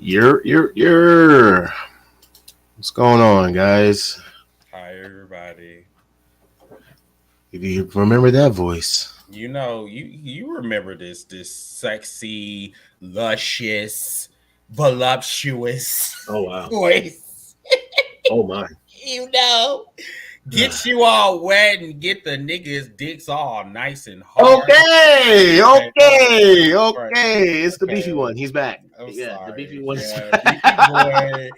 You're. What's going on, guys? Hi, everybody. Do you remember that voice? You remember this sexy, luscious, voluptuous Oh wow. voice. Oh my. You know, get you all wet and get the niggas' dicks all nice and hard. Okay. Okay, right. Okay. It's the beefy Okay. one. He's back. I'm Yeah, the beefy sorry. one's Yeah, back.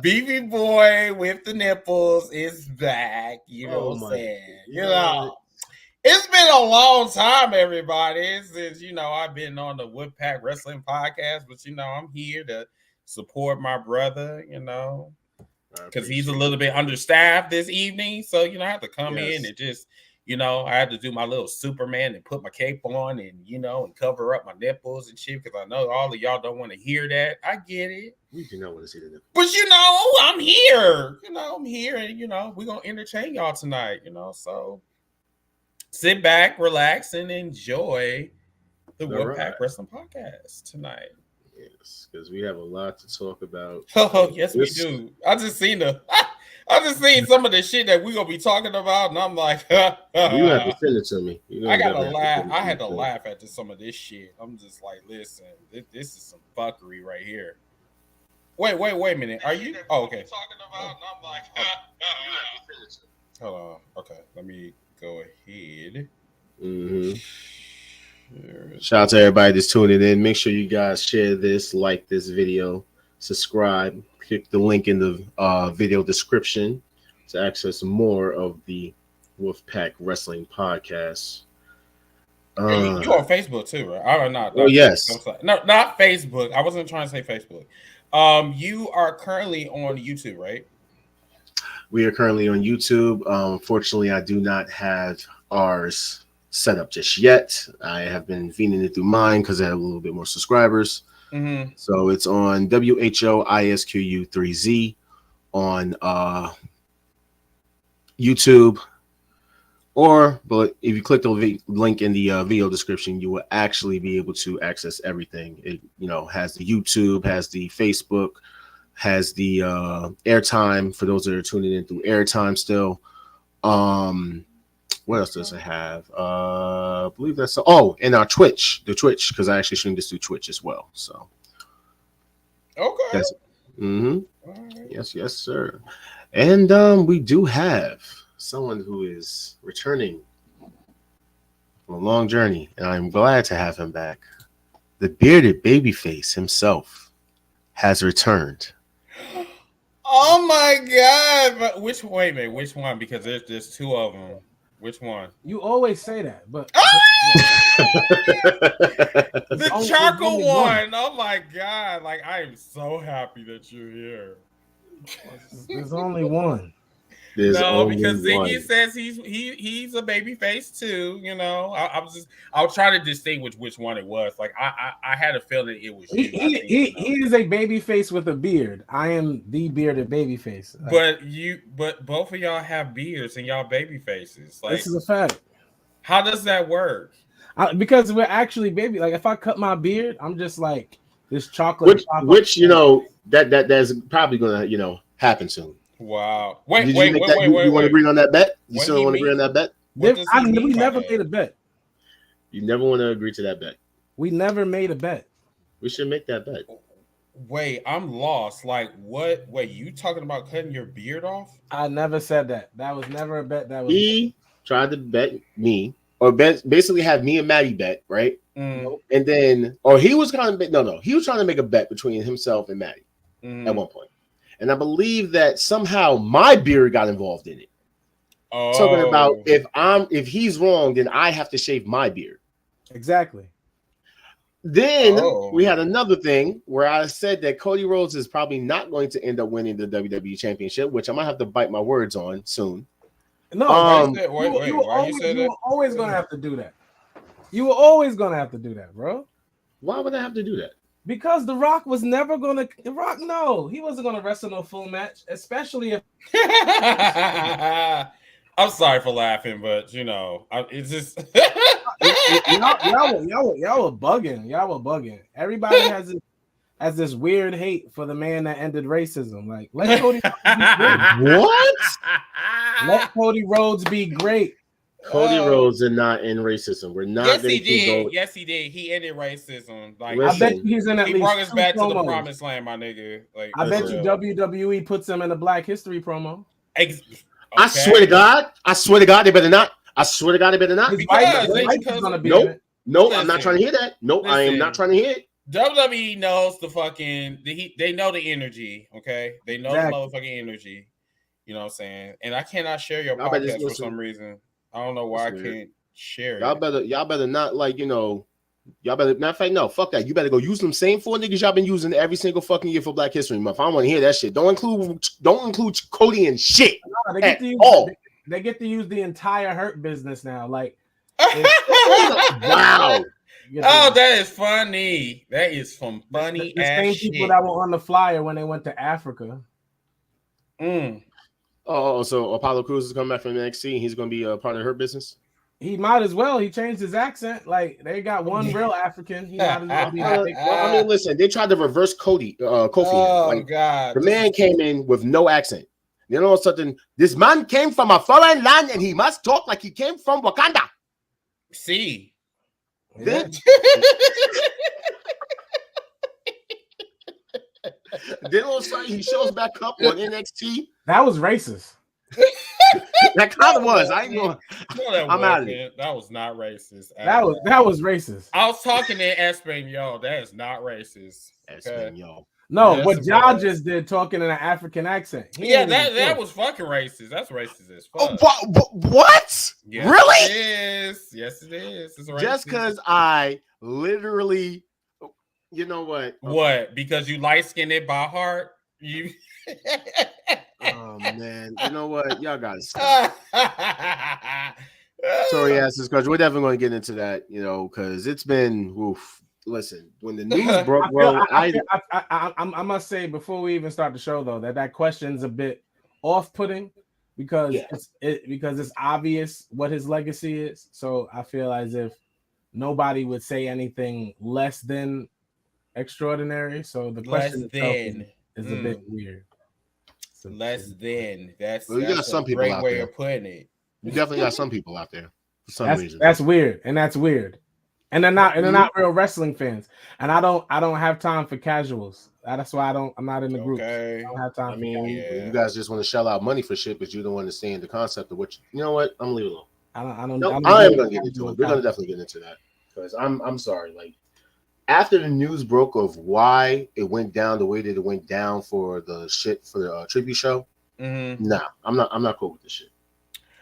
beefy boy with the nipples is back. You know Oh what I'm my. saying? You know what? It's been a long time, everybody, since I've been on the Wolfpack Wrestling Podcast, but I'm here to support my brother, because he's a little bit understaffed this evening. So, I have to come in and just, I have to do my little Superman and put my cape on and, and cover up my nipples and shit, because I know all of y'all don't want to hear that. I get it. We do not want to see the nipples. But, I'm here. I'm here and, we're going to entertain y'all tonight, so sit back, relax, and enjoy the Wolfpack Wrestling Podcast tonight. Yes, because we have a lot to talk about. Oh, yes, we do. I just seen some of the shit that we're gonna be talking about, and I'm like, you have to send it to me. I gotta laugh. I had to laugh at some of this shit. I'm just like, listen, this is some fuckery right here. Wait a minute. Are you? Oh, okay. Talking about, and I'm like, hold on. Okay, let me go ahead. Mm-hmm. Shout out to everybody that's tuning in. Make sure you guys share this, like this video, subscribe, click the link in the video description to access more of the Wolfpack Wrestling Podcast. You're on Facebook too, right? I not. Oh yes. No, not Facebook. I wasn't trying to say Facebook. You are currently on YouTube, right? We are currently on YouTube. Unfortunately, I do not have ours set up just yet. I have been feeding it through mine because I have a little bit more subscribers. Mm-hmm. So it's on WHOISQU3Z on YouTube. But if you click the link in the video description, you will actually be able to access everything. It has the YouTube, has the Facebook, has the airtime for those that are tuning in through airtime still. What else does it have? I believe that's and our Twitch, because I actually stream this through Twitch as well. So okay. Right. Yes, sir. And we do have someone who is returning from a long journey, and I'm glad to have him back. The bearded babyface himself has returned. Oh my god! But which one? Because there's two of them. Which one? You always say that, but the charcoal one. Oh my god! Like, I am so happy that you're here. There's only one. Because Ziggy says he's a baby face too. I'll try to distinguish which one it was. Like, I had a feeling it was you. He is a baby face with a beard. I am the bearded baby face. But both of y'all have beards and y'all baby faces. Like, this is a fact. How does that work? Because we're actually baby. Like, if I cut my beard, I'm just like this chocolate. Which that's probably gonna happen soon. Wow. Wait. You want to agree on that bet? You still want to agree on that bet? We never made a bet. You never want to agree to that bet. We never made a bet. We should make that bet. Wait, I'm lost. Like, what? Wait, you talking about cutting your beard off? I never said that. That was never a bet. He tried to bet me, or basically have me and Maddie bet, right? Mm. And then, he was kind of he was trying to make a bet between himself and Maddie at one point. And I believe that somehow my beard got involved in it. Oh. Talking about if he's wrong, then I have to shave my beard. Exactly. Then we had another thing where I said that Cody Rhodes is probably not going to end up winning the WWE Championship, which I might have to bite my words on soon. No, you were always going to have to do that. You were always going to have to do that, bro. Why would I have to do that? Because The Rock was never going to. The Rock, no, he wasn't going to wrestle no full match, especially if. I'm sorry for laughing, but it's just y'all were bugging. Y'all were bugging. Everybody has as this weird hate for the man that ended racism. Like, let Cody Rhodes be great. What? Let Cody Rhodes be great. Cody Rhodes did not end racism. We're not. Yes, he did. Yes, he did. He ended racism. Like, listen, I bet he's in at least. He brought us back promos. to the promised land, my nigga. Like, I bet you WWE puts him in a Black History promo. Okay. I swear to God, they better not. I swear to God, they better not. Nope, I'm not trying to hear that. Nope, I am not trying to hear it. WWE knows the fucking. They know the energy. Okay, they know the motherfucking energy. You know what I'm saying? And I cannot share your podcast for some reason. I don't know why I can't share it. Y'all better not, like, you know, y'all better, matter of fact, no, fuck that. You better go use them same 4 niggas y'all been using every single fucking year for Black History Month. I don't want to hear that shit. Don't include Cody and shit. No, they get to use the entire Hurt Business now. Like, wow. Oh, that is funny. That is some funny the ass same shit. people that were on the flyer when they went to Africa. Oh, so Apollo Crews is coming back from NXT. He's going to be a part of Hurt Business. He might as well. He changed his accent. Like, they got one real African. He might as well be. I mean, listen, they tried to reverse Kofi. Oh, God. The man came in with no accent. Then all of a sudden, this man came from a foreign land and he must talk like he came from Wakanda. See. Then, then all of a sudden, he shows back up on NXT. That was racist. That kind of was. I ain't going. I'm out of it. That was not racist. That was racist. I was talking in Espanol. That is not racist. Espanol. No, what y'all just did, talking in an African accent. Yeah, that was fucking racist. That's racist as fuck. What? Yes, really? It is. Yes, it is. It's racist. Just because I literally, you know what? What? Because you light-skinned it by heart? You. Oh man, you know what? Y'all gotta stop. Sorry, asses, because we're definitely going to get into that, you know, because it's been. Oof. Listen, when the news broke, I must say before we even start the show though that question's a bit off-putting because it's obvious what his legacy is. So I feel as if nobody would say anything less than extraordinary. So the question is a bit weird. Less than that's you got some people great out way there. of putting it. You definitely got some people out there for some reason. That's weird, and that's weird. And they're not real wrestling fans. And I don't have time for casuals. That's why I'm not in the group. Okay. I don't have time. You guys just want to shell out money for shit, but you don't understand the concept of what you know what? I'm leaving alone. I am gonna get into it. We're gonna definitely get into that. Because I'm sorry, like after the news broke of why it went down the way that it went down for the shit for the tribute show. Nah, I'm not cool with this shit.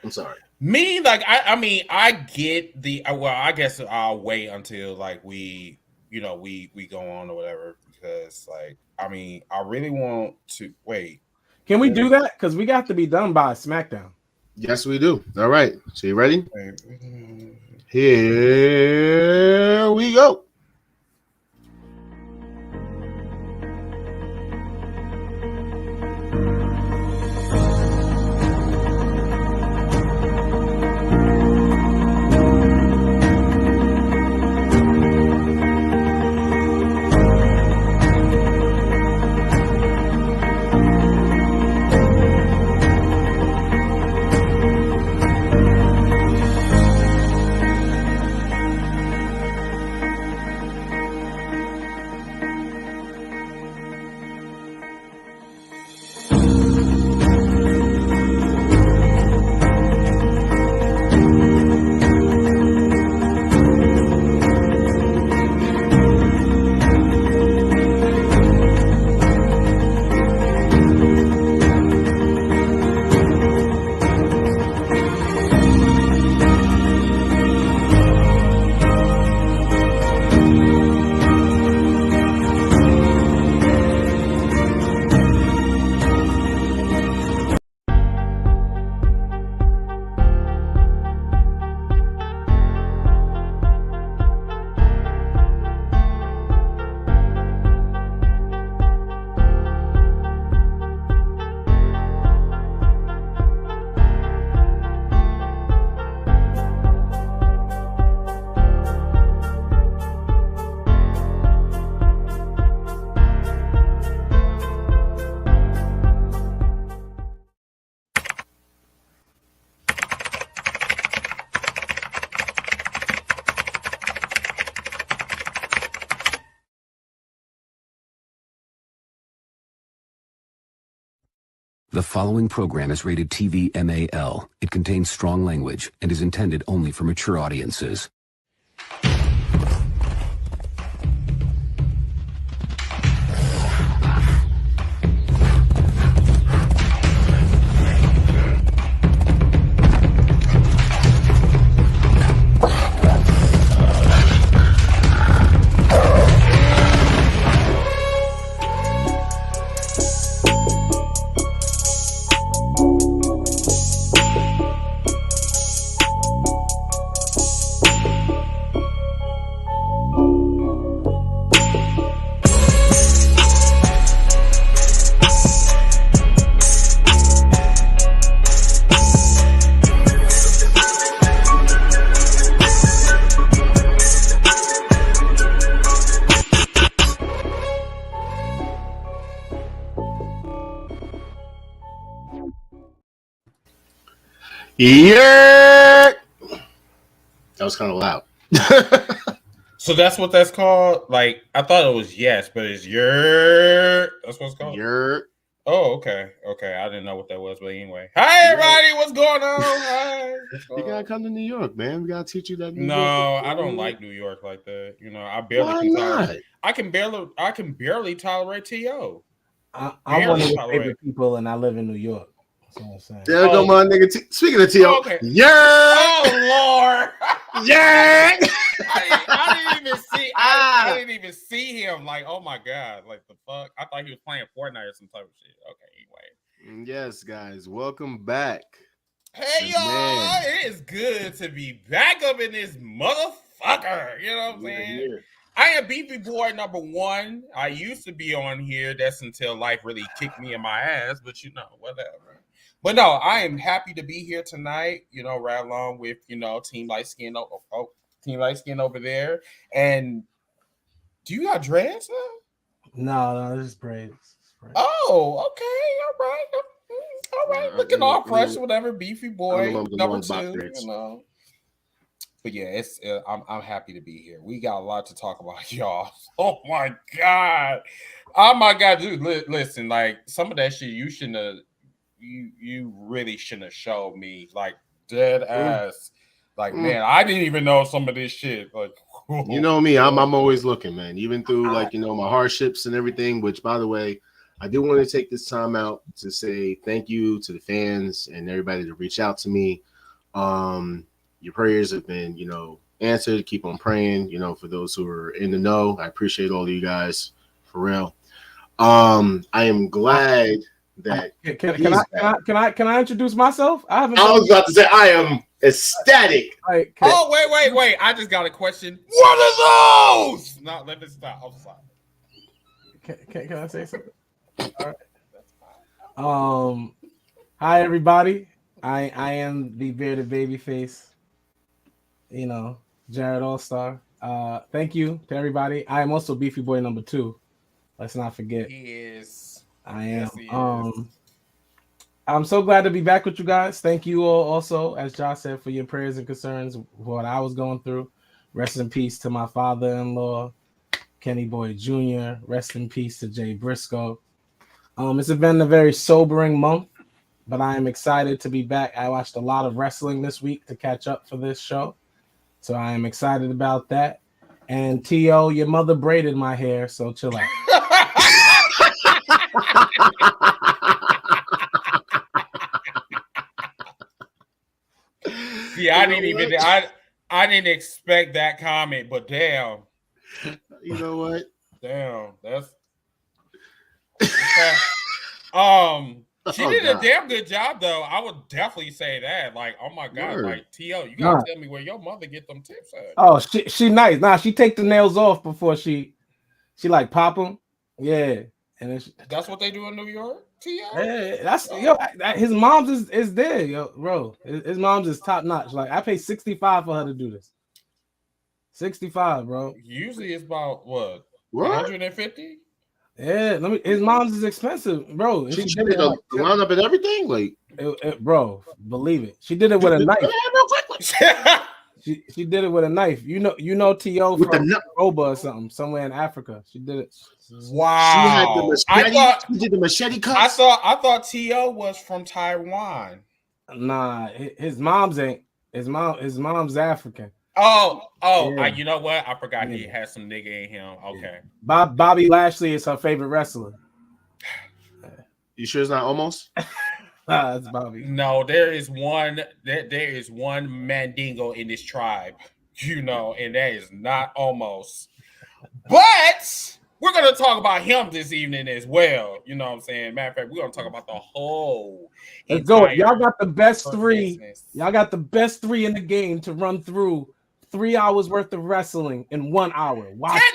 I'm sorry. Me, like, I mean, I get the I guess I'll wait until like we go on or whatever because like I mean I really want to wait. Can we do that? Because we got to be done by SmackDown. Yes, we do. All right. So you ready? Here we go. The following program is rated TV MAL. It contains strong language and is intended only for mature audiences. Yeah, that was kind of loud. So that's what that's called. Like I thought it was yes, but it's your. That's what it's called. Your. Oh, okay. I didn't know what that was, but anyway. Hi, everybody. What's going on? Hi. You gotta come to New York, man. We gotta teach you that. No, I don't like New York like that. You know, I barely. Why not? I can barely tolerate To. I'm one of your favorite people, and I live in New York. That's what I'm saying. There go my nigga. Speaking of To, okay. Yeah. Oh Lord. Yeah. I didn't even see. I didn't even see him. Like, oh my god, like the fuck. I thought he was playing Fortnite or some type of shit. Okay, anyway. Yes, guys, welcome back. Hey y'all, it is good to be back up in this motherfucker. You know what I'm saying? Yeah. I am Beefy Boy number 1. I used to be on here. That's until life really kicked me in my ass. But you know, whatever. But no, I am happy to be here tonight. You know, right along with Team Light Skin. Team Light Skin over there. And do you got dreads now? No, this is braids. Oh, okay, all right. Looking all fresh, whatever. Beefy Boy number 2. You know. But yeah, it's I'm happy to be here. We got a lot to talk about, y'all. Oh my god, dude. Listen, like some of that shit you shouldn't have. You really shouldn't have showed me, like dead ass. Like man, I didn't even know some of this shit. Like you know me, I'm always looking, man. Even through like my hardships and everything. Which, by the way, I do want to take this time out to say thank you to the fans and everybody that reached out to me. Your prayers have been, answered. Keep on praying, for those who are in the know. I appreciate all of you guys for real. I am glad that can I introduce myself? I was about to say I am ecstatic. Oh, wait. I just got a question. What are those? No, let me stop. I'm sorry. Can I say something? All right. Hi everybody. I am the bearded baby face. Jared All-Star. Thank you to everybody. I am also Beefy Boy number 2. Let's not forget. Yes. I am. Yes, I'm so glad to be back with you guys. Thank you all also, as Josh said, for your prayers and concerns, what I was going through. Rest in peace to my father-in-law, Kenny Boy Jr. Rest in peace to Jay Briscoe. It's been a very sobering month, but I am excited to be back. I watched a lot of wrestling this week to catch up for this show. So I am excited about that. And T.O., your mother braided my hair, so chill out. See, I didn't expect that comment, but damn. You know what? Damn, that's she did a damn good job though. I would definitely say that. Like, oh my god, like T.O., you gotta tell me where your mother get them tips at. Oh, she nice. Nah, she take the nails off before she like pop them. Yeah. And that's what they do in New York. T.O. Yeah, that's his mom's is there, yo, bro. His mom's is top notch. Like I pay $65 for her to do this. $65, bro. Usually it's about what? 150. Yeah, his mom's is expensive, bro. She did it like line up and everything, like bro. Believe it. She did it with a knife. She did it with a knife. You know T.O. With from the Oba or something, somewhere in Africa. She did it. Wow. She had the machete. She did the machete cuts. I thought T.O. was from Taiwan. Nah, his mom's ain't. His mom's African. Yeah. You know what? I forgot he had some nigga in him. Okay. Bobby Lashley is her favorite wrestler. You sure it's not almost? It's Bobby. No, there is one Mandingo in this tribe, and that is not almost. But we're gonna talk about him this evening as well. You know what I'm saying? Matter of fact, we're gonna talk about the whole. Let's go. Y'all got the best three. Y'all got the best three in the game to run through 3 hours worth of wrestling in 1 hour.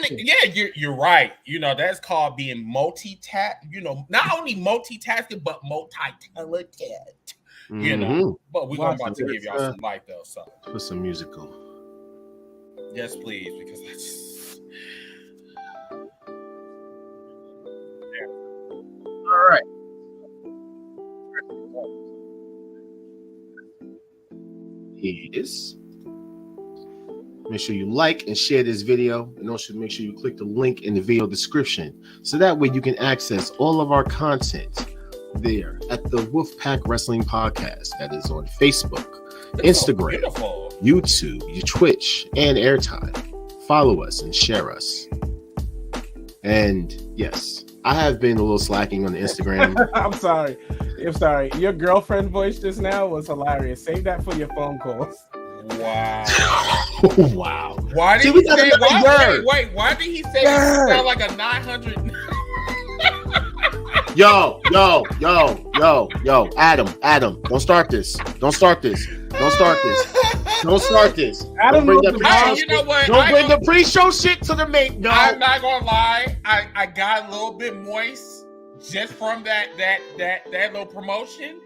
Yeah, you're right. That's called being not only multitasking, but multi-talented. But we're about to give y'all some light though. So put some musical. Yes, please, because that's. All right. Yes. Make sure you like and share this video, and also make sure you click the link in the video description so that way you can access all of our content there at the Wolfpack Wrestling Podcast. That is on Facebook, Instagram, YouTube, your Twitch, and Airtime. Follow us and share us. And yes, I have been a little slacking on the Instagram. I'm sorry. Your girlfriend voice just now was hilarious. Save that for your phone calls. Wow. Wow. Why did he say why did he say it sound like a 900? Yo, Adam, don't start this. Adam, don't bring the pre-show shit to the mate. No. I'm not gonna lie. I got a little bit moist just from that little promotion.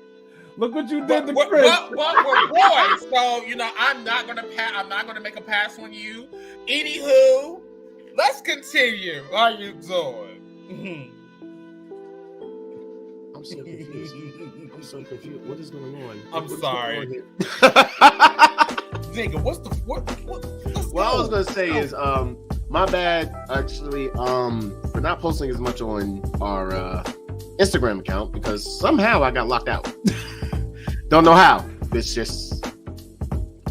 Look what you did to Chris. But we're boys, so I'm not gonna make a pass on you. Anywho, let's continue. How you doing? I'm so confused. What is going on? I'm sorry. Nigga, what? What I was gonna say is my bad actually for not posting as much on our Instagram account because somehow I got locked out. Don't know how. It's just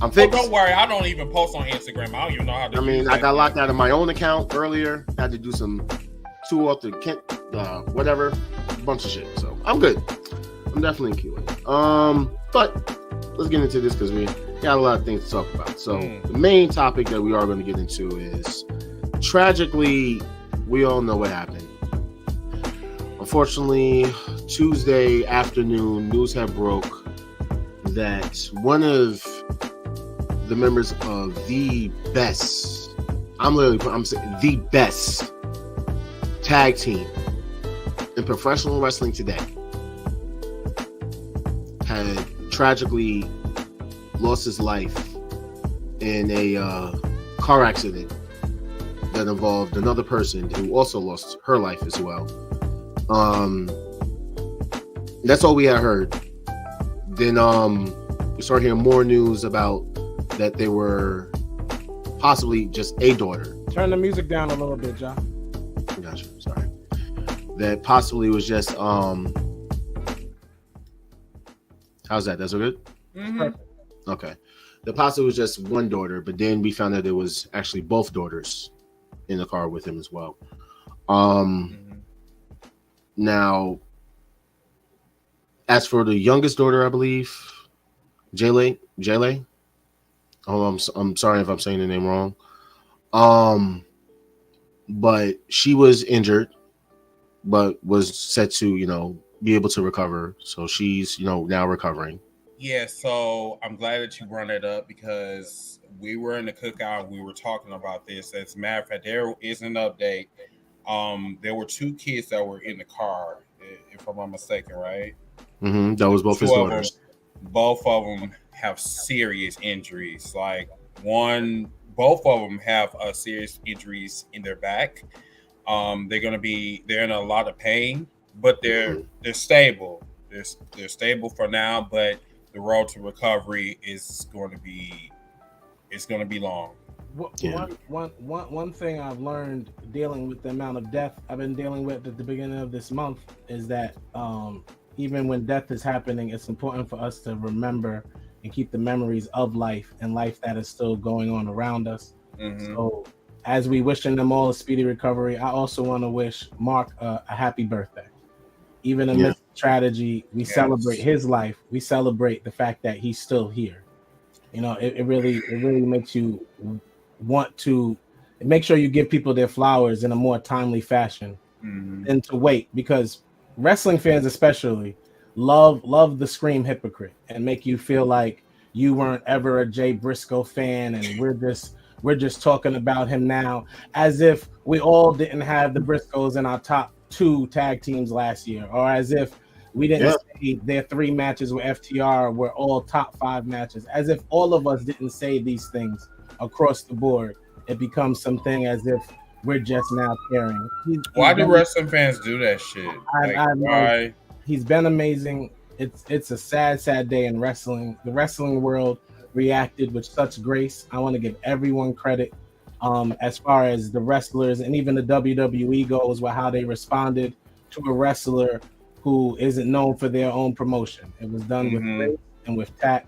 I'm fixed. Oh, don't worry, I don't even post on Instagram. I don't even know how to I got locked out of my own account earlier. Had to do some whatever, bunch of shit. So I'm good. I'm definitely in QA. But let's get into this because we got a lot of things to talk about. So the main topic that we are going to get into is tragically, we all know what happened. Unfortunately, Tuesday afternoon, news had broke that one of the members of the best, I'm saying the best tag team in professional wrestling today had tragically lost his life in a car accident that involved another person who also lost her life as well. That's all we had heard. Then we started hearing more news about that they were possibly just a daughter. Turn the music down a little bit, John. Gotcha. Sorry. That possibly was just how's that? That's all good? Mm-hmm. Okay. That possibly was just one daughter, but then we found out it was actually both daughters in the car with him as well. Now, as for the youngest daughter, I believe, Jayle. Oh, I'm sorry if I'm saying the name wrong. But she was injured, but was set to, be able to recover. So she's, now recovering. Yeah, so I'm glad that you brought that up because we were in the cookout and we were talking about this. As a matter of fact, there is an update. There were two kids that were in the car, if I'm not mistaken, right? Mm-hmm. That was both his daughters. Both of them have serious injuries. Like both of them have serious injuries in their back. They're in a lot of pain, but they're stable. They're stable for now, but the road to recovery is going to be it's going to be long. One thing I've learned dealing with the amount of death I've been dealing with at the beginning of this month is that even when death is happening, it's important for us to remember and keep the memories of life and life that is still going on around us. Mm-hmm. So as we wishing them all a speedy recovery, I also want to wish Mark a happy birthday. Even amidst tragedy, we celebrate his life. We celebrate the fact that he's still here. You know, it really makes you want to make sure you give people their flowers in a more timely fashion than to wait, because wrestling fans especially love the scream hypocrite and make you feel like you weren't ever a Jay Briscoe fan and we're just talking about him now, as if we all didn't have the Briscoes in our top 2 tag teams last year, or as if we didn't say their 3 matches with FTR were all top 5 matches, as if all of us didn't say these things across the board. It becomes something as if we're just now caring. Why do wrestling fans do that shit? Why? He's been amazing. It's a sad day in wrestling. The wrestling world reacted with such grace. I want to give everyone credit as far as the wrestlers and even the WWE goes with how they responded to a wrestler who isn't known for their own promotion. It was done with grace and with tact,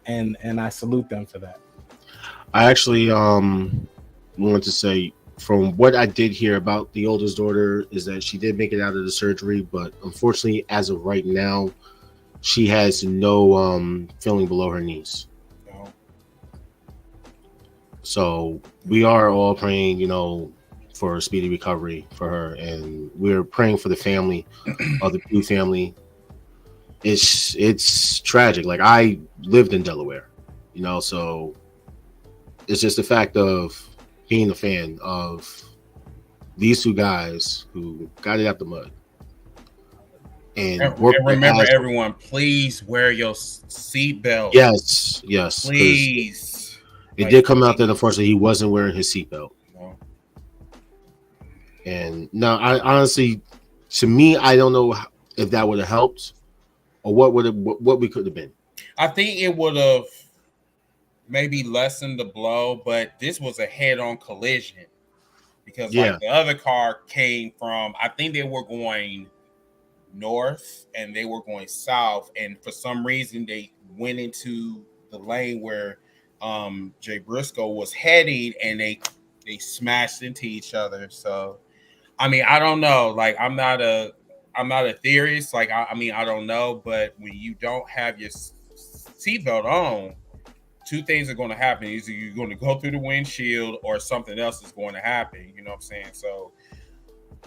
and I salute them for that. I actually wanted to say, from what I did hear about the oldest daughter, is that she did make it out of the surgery, but unfortunately, as of right now, she has no feeling below her knees. No. So we are all praying, for a speedy recovery for her, and we're praying for the family of the Pugh family. It's tragic. Like, I lived in Delaware, so it's just the fact of being a fan of these 2 guys who got it out the mud. And remember, everyone, please wear your seatbelt. Yes. Please. It did come out that unfortunately he wasn't wearing his seatbelt. No. And now, I honestly, to me, I don't know if that would have helped or what we could have been. I think it would have maybe lessened the blow, but this was a head-on collision because the other car came from, I think they were going north and they were going south, and for some reason they went into the lane where Jay Briscoe was heading, and they smashed into each other. So I mean, I don't know, like I'm not a theorist, like I don't know, but when you don't have your seatbelt on, 2 things are going to happen. Either you're going to go through the windshield or something else is going to happen. You know what I'm saying? So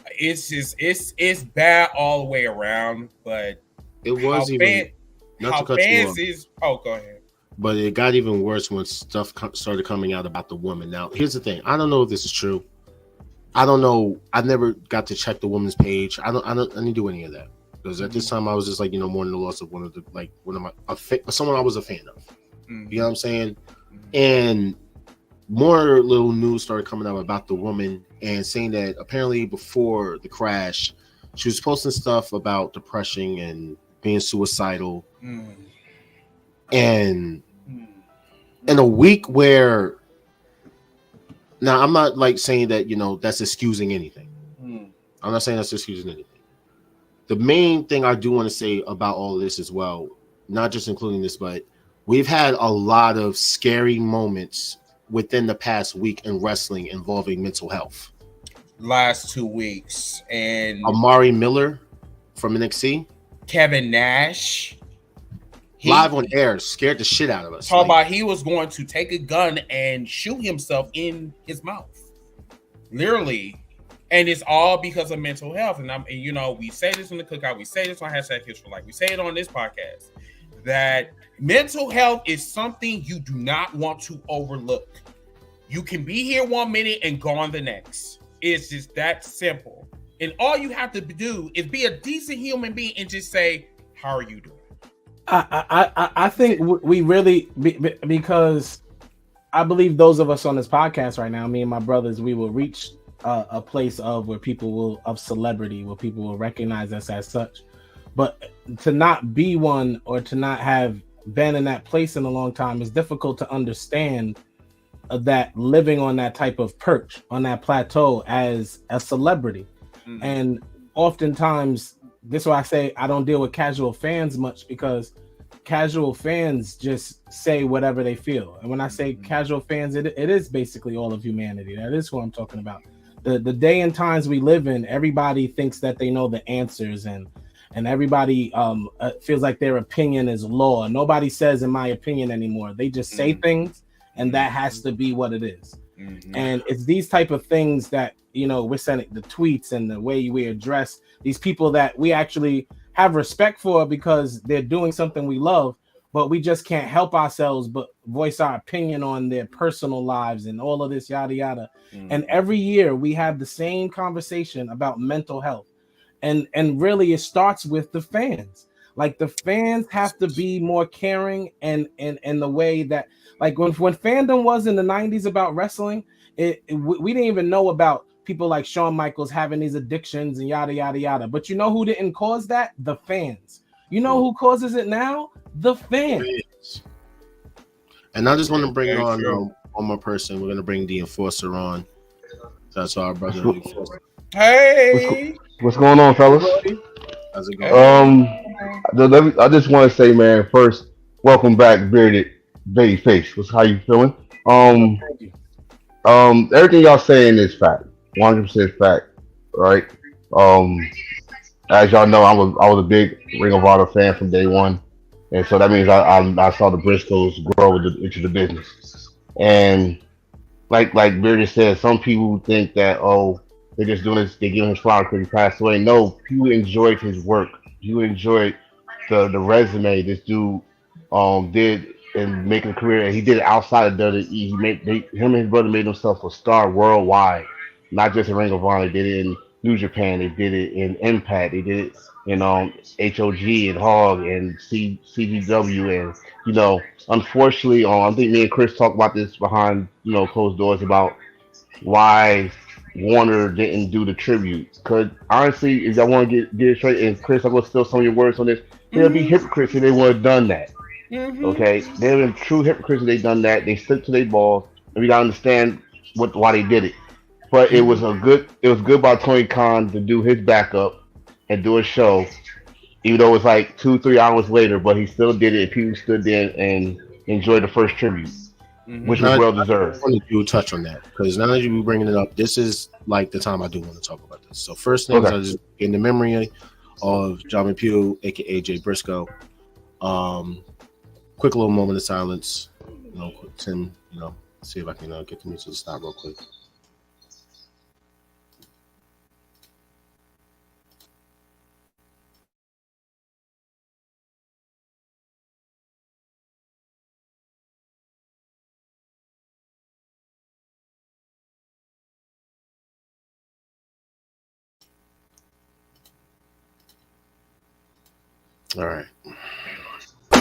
it's bad all the way around, but it was even how fans is. Oh, go ahead. But it got even worse when stuff started coming out about the woman. Now, here's the thing. I don't know if this is true. I don't know. I never got to check the woman's page. I didn't do any of that because at this time I was just like, mourning the loss of someone I was a fan of. You know what I'm saying? And more little news started coming out about the woman and saying that apparently before the crash, she was posting stuff about depression and being suicidal. And in a week where, now I'm not like saying that, that's excusing anything. I'm not saying that's excusing anything. The main thing I do want to say about all of this as well, not just including this, but we've had a lot of scary moments within the past week in wrestling involving mental health. Last 2 weeks, and Amari Miller from NXT, Kevin Nash, live on air, scared the shit out of us. Talk about he was going to take a gun and shoot himself in his mouth, literally, and it's all because of mental health. And we say this on the Cookout, we say this on #HitchForLife, we say it on this podcast, that mental health is something you do not want to overlook. You can be here 1 minute and gone the next. It's just that simple. And all you have to do is be a decent human being and just say, how are you doing? I think we really, because I believe those of us on this podcast right now, me and my brothers, we will reach a place where people of celebrity, where people will recognize us as such. But to not be one or to not have been in that place in a long time is difficult to understand that living on that type of perch, on that plateau as a celebrity. Mm-hmm. And oftentimes, this is why I say I don't deal with casual fans much, because casual fans just say whatever they feel. And when I say casual fans, it is basically all of humanity. That is who I'm talking about. The day and times we live in, everybody thinks that they know the answers, and everybody feels like their opinion is law. Nobody says in my opinion anymore. They just say things, and that has to be what it is. Mm-hmm. And it's these type of things that, we're sending the tweets and the way we address these people that we actually have respect for because they're doing something we love, but we just can't help ourselves but voice our opinion on their personal lives and all of this yada yada. Mm-hmm. And every year we have the same conversation about mental health. And really it starts with the fans. Like, the fans have to be more caring, and the way that, like, when fandom was in the 90s about wrestling, we didn't even know about people like Shawn Michaels having these addictions and yada yada yada. But you know who didn't cause that? The fans. You know who causes it now? The fans. And I just want to bring on one more person. We're gonna bring the Enforcer on. That's our brother. Hey, what's going on, fellas? How's it going? I just want to say, man, first, welcome back, bearded babyface. What's how you feeling? Everything y'all saying is fact, 100% fact, right? As y'all know, I was a big Ring of Honor fan from day one, and so that means I saw the Briscoes grow into the business. And like Bearded said, some people think that they're just doing this, they're giving his flowers because he passed away. No, people enjoyed his work. You enjoyed the resume this dude did in making a career, and he did it outside of WWE. Him and his brother made themselves a star worldwide, not just in Ring of Honor. They did it in New Japan. They did it in Impact. They did it in HOG and Hog and CGW. And unfortunately, I think me and Chris talked about this behind closed doors about why Warner didn't do the tribute. Because honestly, if y'all want to get it straight, and Chris, I'm going to steal some of your words on this, they'll be hypocrites if they would have done that. Mm-hmm. Okay? They've been true hypocrites if they done that. They stuck to their balls, and we got to understand why they did it. But it was good by Tony Khan to do his backup and do a show, even though it was like 2-3 hours later, but he still did it, and people stood there and enjoyed the first tribute. Which was well deserved. I want to touch on that because now that you're bringing it up, this is like the time I do want to talk about this. So first thing is in the memory of John Pugh, aka Jay Briscoe. Quick little moment of silence. Tim. See if I can get the music to stop real quick. All right. Yeah. I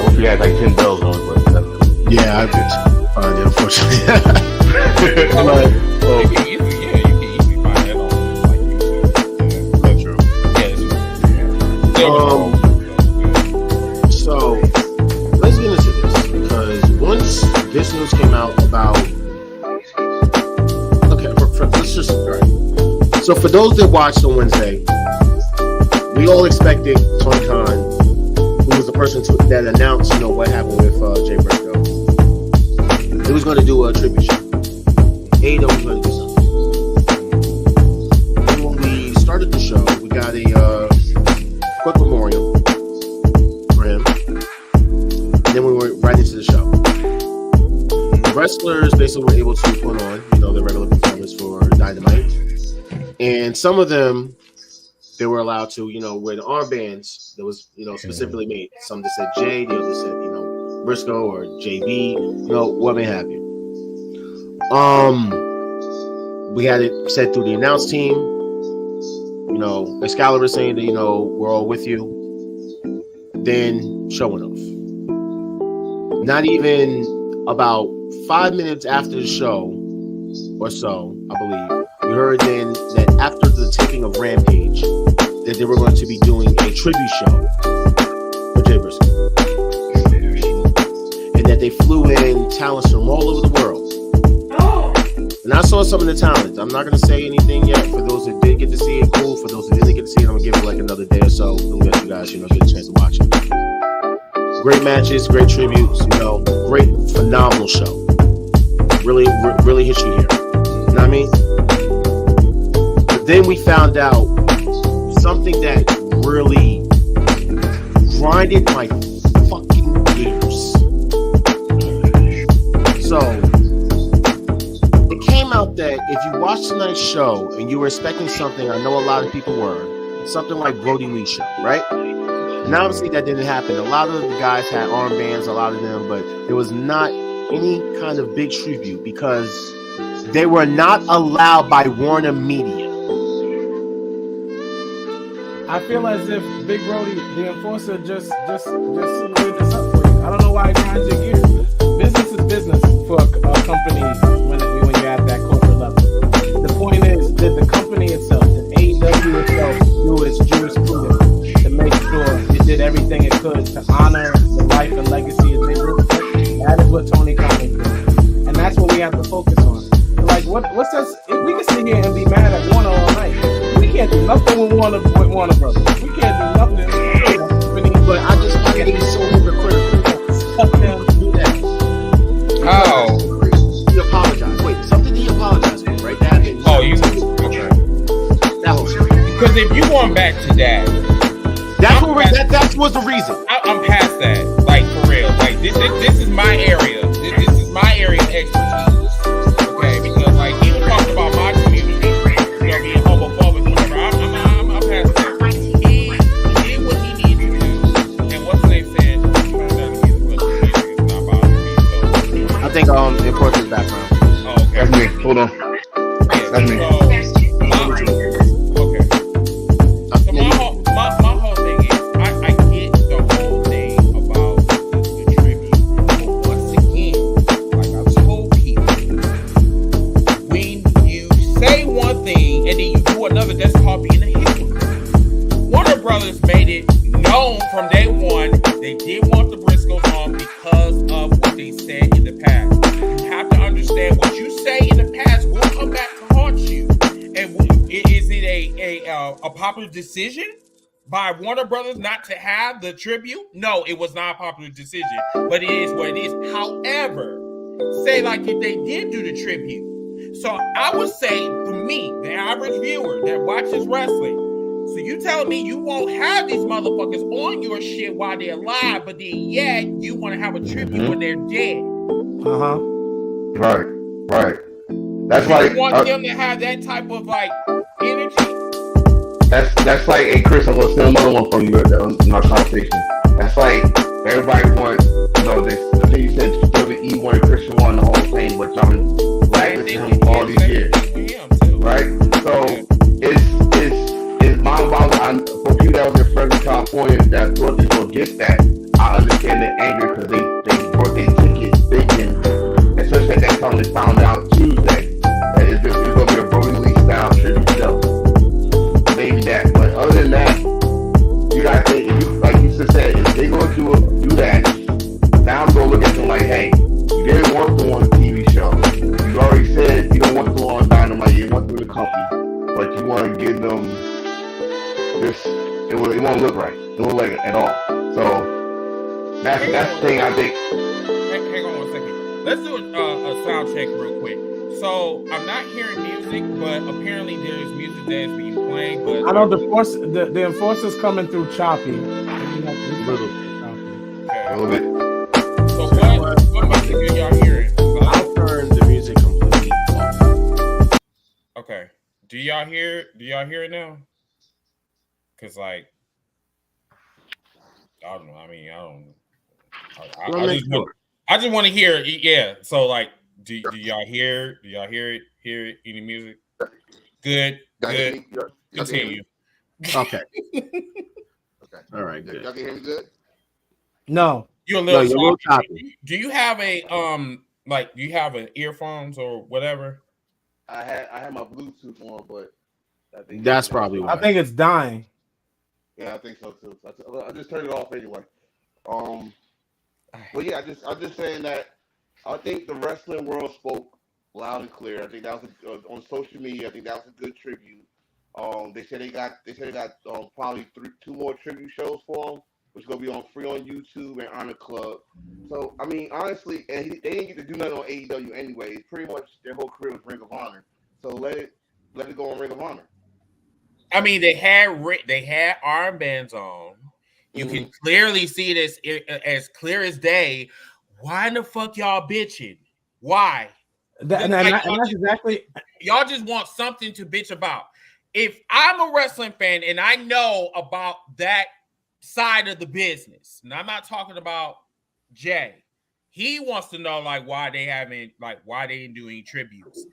hope you had like 10 bells on, but yeah, I could find it, unfortunately. You can easily find that on like YouTube. That's true. So let's get into this because once this news came out about let's just So for those that watched on Wednesday, we all expected Tony Khan, who was the person that announced, what happened with Jay Briscoe. He was going to do a tribute show. AEW was going to do something. And when we started the show, we got a quick memorial for him. And then we went right into the show. The wrestlers basically were able to put on, their regular performance for Dynamite. And some of them, they were allowed to, wear the armbands that was, specifically made. Some that said J, the others said, Briscoe or JB, what may have you. We had it said through the announce team, Excalibur saying that, we're all with you. Then showing off. Not even about 5 minutes after the show or so, I believe, we heard then that after the taping of Rampage, that they were going to be doing a tribute show for Jay Briscoe. And that they flew in talents from all over the world. And I saw some of the talent. I'm not going to say anything yet. For those that did get to see it, cool. For those that didn't get to see it, I'm going to give it like another day or so and let you guys, get a chance to watch it. Great matches, great tributes, great, phenomenal show. Really hit you here. You know what I mean? But then we found out something that really grinded my fucking gears. So it came out that if you watched tonight's show and you were expecting something, I know a lot of people were, something like Brody Lee show, right? And obviously that didn't happen. A lot of the guys had armbands, a lot of them, but there was not any kind of big tribute because they were not allowed by Warner Media. I feel as if Big Brody, the enforcer, just cleared this up for you. I don't know why it grinds your gears. Business is business for a company when you're at that corporate level. The point is, did the company itself, did AEW itself do its jurisprudence to make sure it did everything it could to honor the life and legacy of Big Brody? That is what Tony Khan is doing. And that's what we have to focus on. Like, what's us? We can sit here and be mad at Warner all night. We can't do nothing with Warner Brothers. We can't do nothing. But I just find it so hypocritical. Fuck them to do that. Oh. He apologized. Wait, something he apologized for, right? That happened. Oh, you okay? That was because if you going back to that, that was the reason. I'm past that. Like for real. Like this is my area. This is my area of expertise. Okay, because like he was talking about my community, being homophobic, whatever. I'm past that. He did what he needed to do, and what's the name said? I think it puts his background. Oh, okay. That's me. Hold on. That's me. Okay. So my whole thing is, I get the whole thing about the tribute. But once again, like I've told people, when you say one thing and then you do another, that's called being a hypocrite. Warner Brothers made it known from day one they did want the Briscoes on because of what they said in the past. You have to understand what you say in the past will come back to haunt you. And is it a popular decision by Warner Brothers not to have the tribute? No, it was not a popular decision, but it is what it is. However, say like if they did do the tribute. So I would say for me, the average viewer that watches wrestling, so you telling me you won't have these motherfuckers on your shit while they're alive, but then you want to have a tribute when they're dead. Right. That's like you want them to have that type of like energy. That's like, hey Chris, I'm gonna steal another one from you in our conversation. That's like everybody wants, I think you said WWE wanted Christian won the whole thing, but y'all been blacklisting him all these years, right? So it's mind-boggling for people that was in Fresno, California that thought they gonna get that. I understand the anger because they brought their tickets thinking, especially at that time they found out Tuesday that it's gonna be a Brody Lee style tribute show. Maybe that, but other than that, you gotta think, like you just said, if they gonna do that, now I'm gonna look at them like, hey, you didn't want to go on a TV show. You already said you don't want to go on Dynamite, you want to do the company, but you want to give them this. It won't look right. It won't look like it at all. So that's the thing I think. Hang on 1 second. Let's do a sound check real quick. So I'm not hearing music, but apparently there's music that's being played. But I know the enforcer's coming through choppy. A little bit. So what music are y'all hearing? I'll turn the music completely off. Okay. Do y'all hear it now? Cause like I don't know. I mean, I just want to hear it. Yeah. So like, do y'all hear it? Hear any music? Good. Continue. Okay. Okay. All right. Good. Y'all can hear me good? No. You're a little choppy. Do you have a do you have an earphones or whatever? I had my Bluetooth on, but I think that's probably why. I think it's dying. Yeah, I think so too. I just turned it off anyway. Well, yeah, I'm just saying that I think the wrestling world spoke loud and clear. I think that was on social media. I think that was a good tribute. They said they got probably 2 more tribute shows for him, which is gonna be free on YouTube and Honor Club. So I mean, honestly, and they didn't get to do nothing on AEW anyway. Pretty much their whole career was Ring of Honor. So let it go on Ring of Honor. I mean, they had armbands on. You can clearly see it as clear as day. Why the fuck y'all bitching? Why? And that's exactly. Y'all just want something to bitch about. If I'm a wrestling fan and I know about that side of the business, and I'm not talking about Jay, he wants to know why they didn't do any tributes.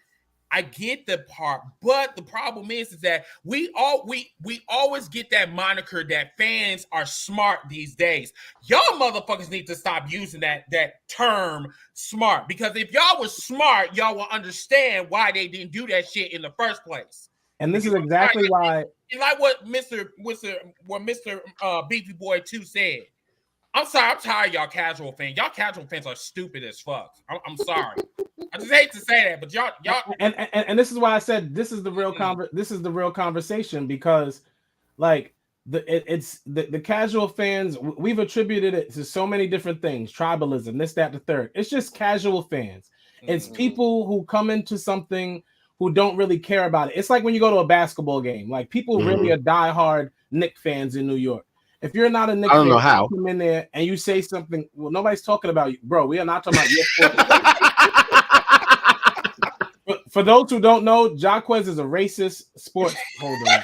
I get the part, but the problem is that we always get that moniker that fans are smart these days. Y'all motherfuckers need to stop using that term smart, because if y'all was smart, y'all will understand why they didn't do that shit in the first place. And this is exactly why, like what Mr. Beefy Boy 2 said. I'm sorry, I'm tired of y'all casual fans. Y'all casual fans are stupid as fuck. I'm sorry. I just hate to say that, but y'all and this is why I said this is the real conversation, because the casual fans, we've attributed it to so many different things, tribalism, this, that, the third. It's just casual fans. It's people who come into something who don't really care about it. It's like when you go to a basketball game, like people really are diehard Knicks fans in New York. If you're not a Knicks fan, know how. you come in there and you say something, well, nobody's talking about you, bro. We are not talking about your sport. For those who don't know, Jaquez is a racist sports holder.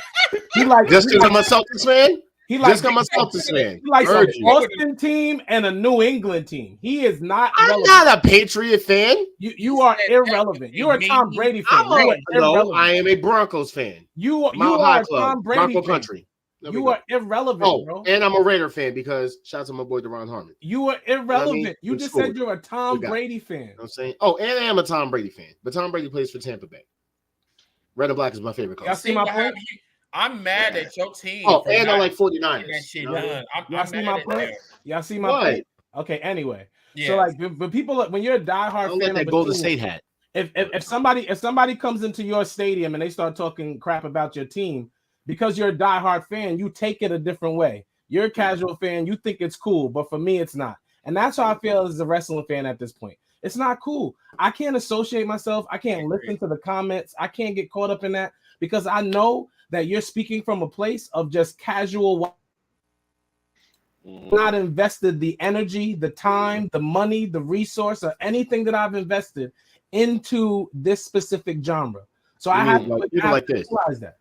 He just because I'm a Celtics fan. He likes a Celtics fan. He likes a Boston team and a New England team. He is not. I'm not a Patriot fan. You are irrelevant. You are a Tom Brady fan. I am a Broncos fan. You are a Tom Brady Bronco fan. Country. You are irrelevant, bro. And I'm a Raider fan because shout out to my boy Deron Harmon. You are irrelevant. You just said you're a Tom Brady fan. You know what I'm saying? Oh, and I am a Tom Brady fan, but Tom Brady plays for Tampa Bay. Red and black is my favorite color. Y'all see my point? I'm mad at your team. Oh, and I like 49ers. That shit done. Y'all see my point? Y'all see my point? Okay, anyway. So but people, when you're a diehard fan of that Golden State hat. If somebody comes into your stadium and they start talking crap about your team, because you're a diehard fan, you take it a different way. You're a casual fan, you think it's cool, but for me, it's not. And that's how I feel as a wrestling fan at this point. It's not cool. I can't associate myself. I can't listen to the comments. I can't get caught up in that, because I know that you're speaking from a place of just casual. Not invested the energy, the time, the money, the resource, or anything that I've invested into this specific genre. So I have to realize that.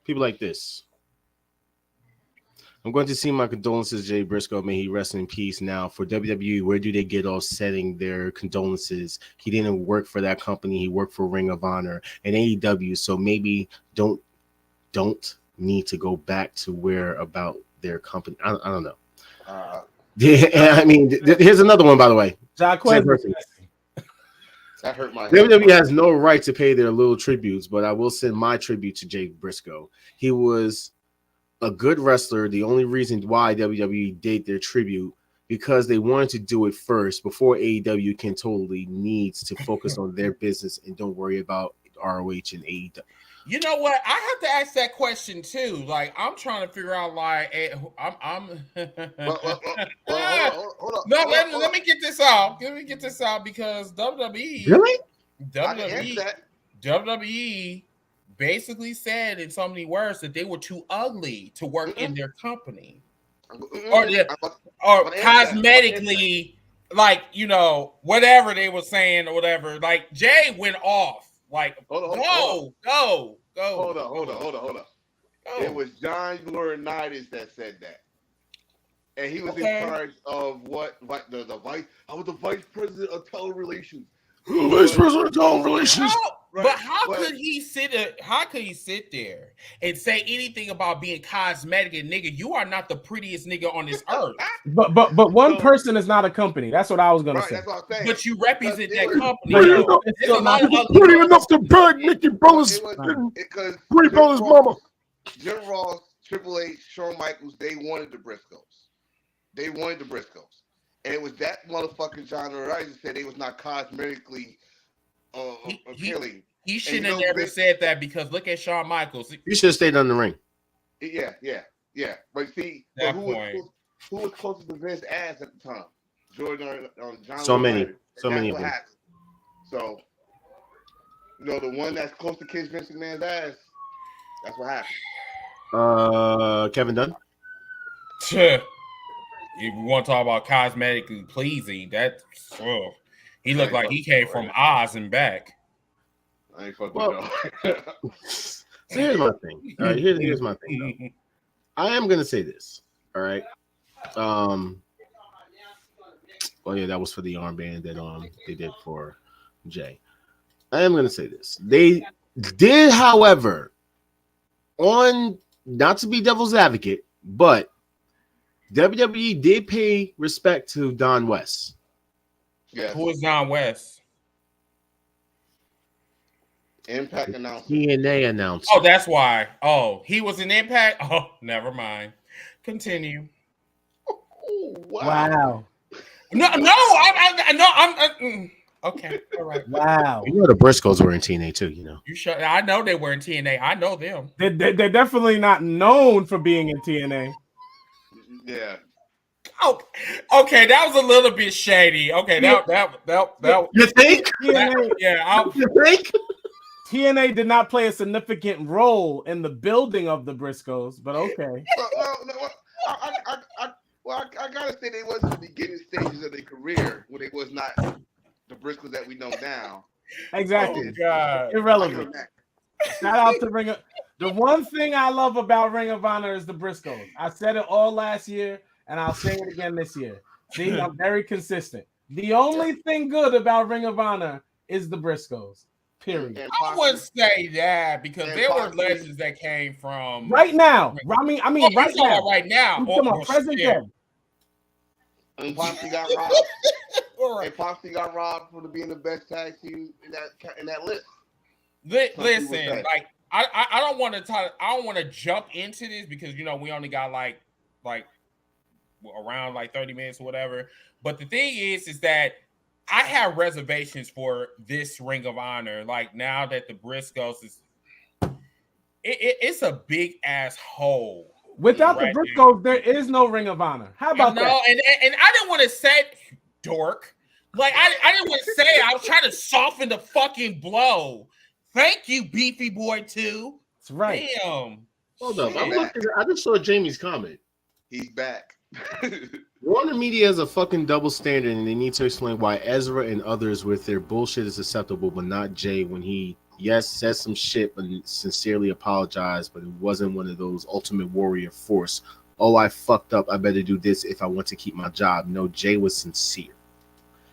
People like this. I'm going to see my condolences, Jay Briscoe. May he rest in peace. Now, for WWE, where do they get off setting their condolences? He didn't work for that company. He worked for Ring of Honor and AEW. So maybe don't need to go back to where about their company. I don't know. I mean, here's another one, by the way. That hurt my head. WWE has no right to pay their little tributes, but I will send my tribute to Jay Briscoe. He was a good wrestler. The only reason why WWE did their tribute, because they wanted to do it first before AEW needs to focus on their business and don't worry about ROH and AEW. You know what? I have to ask that question too. Like, I'm trying to figure out I'm let me get this out. Let me get this out, because WWE basically said in so many words that they were too ugly to work in their company, or cosmetically, whatever they were saying or whatever. Like, Jay went off. Like, go. Hold on. It was John Laurinaitis that said that, and he was in charge of the vice. I was the vice president of television relations. But how could he sit there and say anything about being cosmetic? And nigga, you are not the prettiest nigga on this earth. But one person is not a company. That's what I was gonna say. That's what I'm saying. But you represent that company. Pretty enough to beg Nikki Bella's pretty Bella's mama. Jim Ross, Triple H, Shawn Michaels, they wanted the Briscoes. And it was that motherfucking genre right that said they was not cosmetically appealing. He shouldn't have never said that because look at Shawn Michaels. You should have stayed on the ring. Yeah. But see, who was closest to Vince's ass at the time? Jordan or John. So many happened. So, the one that's close to Kiss Vince McMahon's ass, that's what happened. Kevin Dunn. If we want to talk about cosmetically pleasing, he looked like he came from Oz and back. I ain't fucking know. So here's my thing. All right, here's my thing. Though. I am gonna say this. All right. Well, yeah, that was for the armband that they did for Jay. I am gonna say this. They did, however, not to be devil's advocate, but WWE did pay respect to Don West. Yes. Who is Don West? Impact announcer. TNA announcer. Oh, that's why. Oh, he was an Impact. Oh, never mind. Continue. Oh, Wow. No, I'm okay. All right. Wow. You know the Briscoes were in TNA too. You know. I know they were in TNA. I know them. They're definitely not known for being in TNA. Yeah. Oh, okay. That was a little bit shady. Okay, that You think? You think? TNA did not play a significant role in the building of the Briscoes, but okay. I gotta say they was in the beginning stages of their career when they was not the Briscoes that we know now. Exactly. Oh, God. Irrelevant. Shout out to Ring of. The one thing I love about Ring of Honor is the Briscoes. I said it all last year, and I'll say it again this year. See, I'm very consistent. The only thing good about Ring of Honor is the Briscoes. Period. I wouldn't say that because there were legends that came from right now. I mean, right now. Right now. Come on, present day. And Posse got robbed. And Posse got robbed for being the best tag team in that list. Listen, like I don't want to talk. I don't want to jump into this because we only got like around 30 minutes or whatever. But the thing is that I have reservations for this Ring of Honor. Like now that the Briscoes it's a big ass hole. Without the Briscoes, there is no Ring of Honor. How about that? And I didn't want to say dork. Like I didn't want to say it. I was trying to soften the fucking blow. Thank you, Beefy Boy 2. That's right. Damn. Hold up. I just saw Jamie's comment. He's back. Warner Media has a fucking double standard, and they need to explain why Ezra and others with their bullshit is acceptable, but not Jay when he, said some shit, but sincerely apologized, but it wasn't one of those Ultimate Warrior force. Oh, I fucked up. I better do this if I want to keep my job. No, Jay was sincere.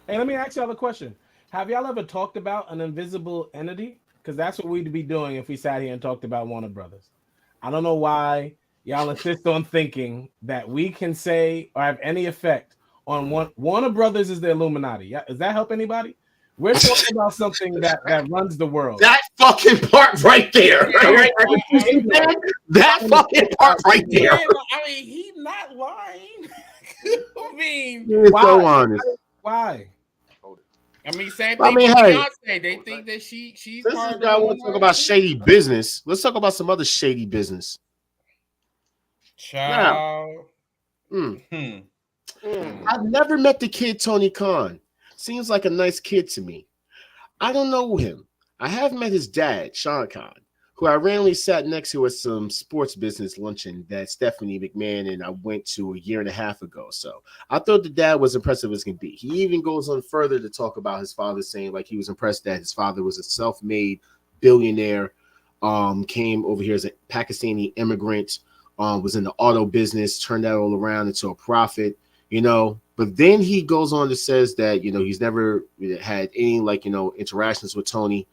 Hey, let me ask y'all a question. Have y'all ever talked about an invisible entity? Because that's what we'd be doing if we sat here and talked about Warner Brothers. I don't know why y'all insist on thinking that we can say or have any effect on Warner Brothers is the Illuminati. Does that help anybody? We're talking about something that runs the world. That fucking part right there. That fucking part right there. I mean, he's not lying. I mean, why? So honest. Why? I mean, same thing with Beyonce. They think that she's this part of the guy want to talk about shady business. Let's talk about some other shady business. Child. I've never met the kid Tony Khan. Seems like a nice kid to me. I don't know him. I have met his dad, Sean Khan, who I randomly sat next to at some sports business luncheon that Stephanie McMahon and I went to a year and a half ago. So I thought the dad was impressive as can be. He even goes on further to talk about his father, saying like he was impressed that his father was a self-made billionaire, came over here as a Pakistani immigrant, was in the auto business, turned that all around into a profit, But then he goes on to says that, he's never had any interactions with Tony,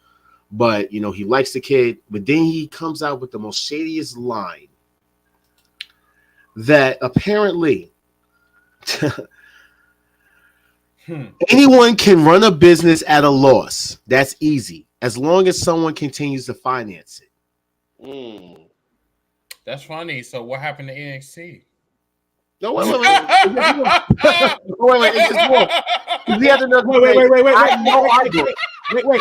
but, he likes the kid. But then he comes out with the most shadiest line that apparently anyone can run a business at a loss. That's easy, as long as someone continues to finance it. That's funny. So what happened to NXT? No, wait. It's just Wolf. He had another. Wait. I know our books.